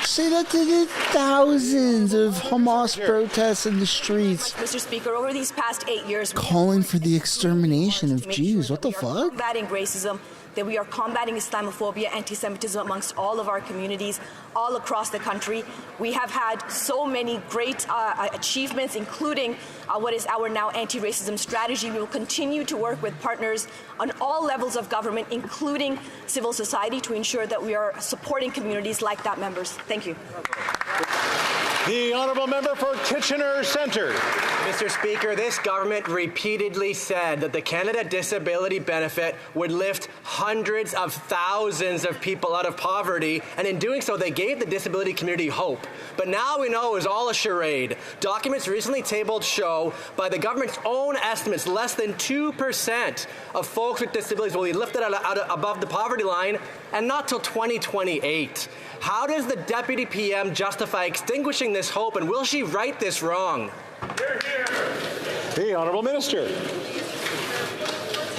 Say that to the thousands of Hamas protests in the streets. Mr. Speaker, over these past 8 years, Calling for the extermination of Jews. What the fuck? Combating racism, that we are combating Islamophobia, anti-Semitism amongst all of our communities all across the country. We have had so many great achievements, including what is our now anti-racism strategy. We will continue to work with partners on all levels of government, including civil society, to ensure that we are supporting communities like that, members. Thank you. The honourable member for Kitchener Centre. Mr. Speaker, this government repeatedly said that the Canada Disability Benefit would lift hundreds of thousands of people out of poverty, and in doing so, they gave the disability community hope. But now we know it was all a charade. Documents recently tabled show, by the government's own estimates, less than 2% of folks with disabilities will be lifted out above the poverty line, and not till 2028. How does the Deputy PM justify extinguishing this hope, and will she right this wrong? The Honourable Minister.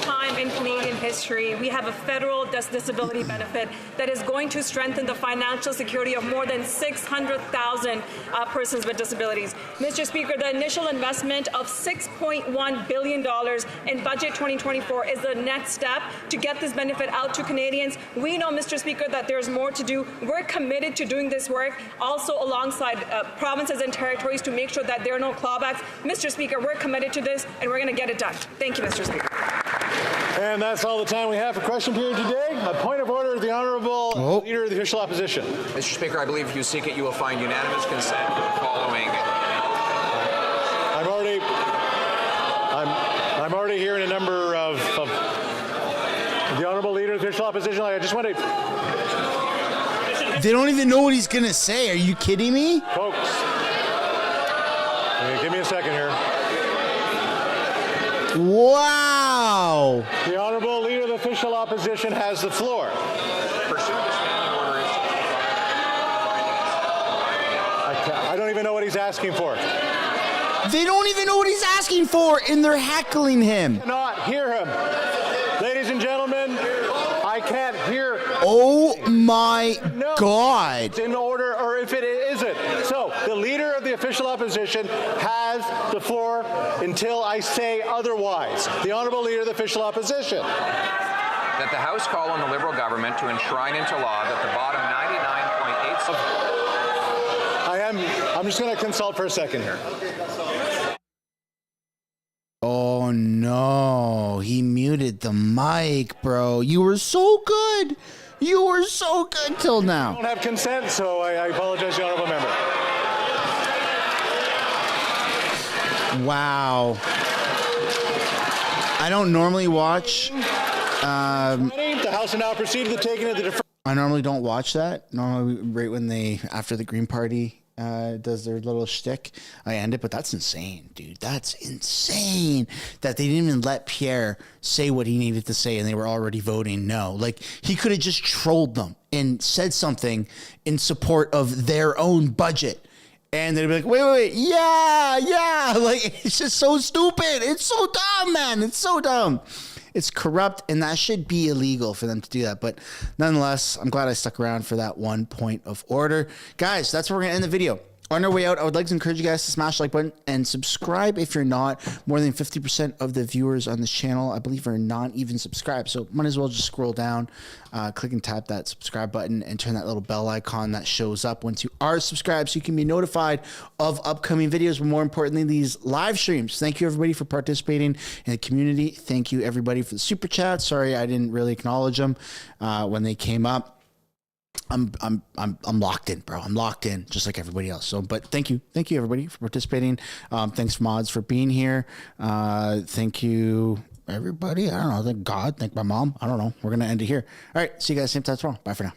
Time in Canadian history, we have a federal disability benefit that is going to strengthen the financial security of more than 600,000 persons with disabilities. Mr. Speaker, the initial investment of $6.1 billion in Budget 2024 is the next step to get this benefit out to Canadians. We know, Mr. Speaker, that there's more to do. We're committed to doing this work, also alongside provinces and territories, to make sure that there are no clawbacks. Mr. Speaker, we're committed to this, and we're going to get it done. Thank you, Mr. Speaker. And that's all the time we have for question period today. A point of order, the Honourable Leader of the Official Opposition. Mr. Speaker, I believe if you seek it, you will find unanimous consent for the following. I'm already hearing a number of the Honourable Leader of the Official Opposition. I just want to... They don't even know what he's going to say. Are you kidding me? Folks, give me a second here. Wow! The Honourable Leader of the Official Opposition has the floor. I don't even know what he's asking for. They don't even know what he's asking for, and they're heckling him. I cannot hear him. Ladies and gentlemen, I can't hear. Oh my God. In order, or if it isn't. So, the Leader of the Official Opposition has the floor until I say otherwise. The Honourable Leader of the Official Opposition. That the House call on the Liberal government to enshrine into law that the bottom 99.8... I'm just going to consult for a second here. Oh no, he muted the mic, bro. You were so good. You were so good till now. I don't have consent, so I apologize to the Honourable Member. Wow. I don't normally watch. The House will now proceed to the taking of the deferred. I normally don't watch that. Normally, right when after the Green Party does their little shtick, I end it. But that's insane, dude. That's insane that they didn't even let Pierre say what he needed to say, and they were already voting no. Like, he could have just trolled them and said something in support of their own budget. And they'd be like, wait, yeah. Like, it's just so stupid. It's so dumb, man. It's so dumb. It's corrupt, and that should be illegal for them to do that. But nonetheless, I'm glad I stuck around for that one point of order. Guys, that's where we're going to end the video. On our way out, I would like to encourage you guys to smash the like button and subscribe if you're not. More than 50% of the viewers on this channel, I believe, are not even subscribed. So might as well just scroll down, click and tap that subscribe button, and turn that little bell icon that shows up once you are subscribed so you can be notified of upcoming videos, but more importantly, these live streams. Thank you, everybody, for participating in the community. Thank you, everybody, for the super chat. Sorry I didn't really acknowledge them when they came up. I'm locked in, bro. I'm locked in, just like everybody else. So, but thank you everybody for participating. Thanks mods for being here. Thank you everybody. I don't know. Thank God. Thank my mom. I don't know. We're gonna end it here. All right. See you guys same time tomorrow. Bye for now.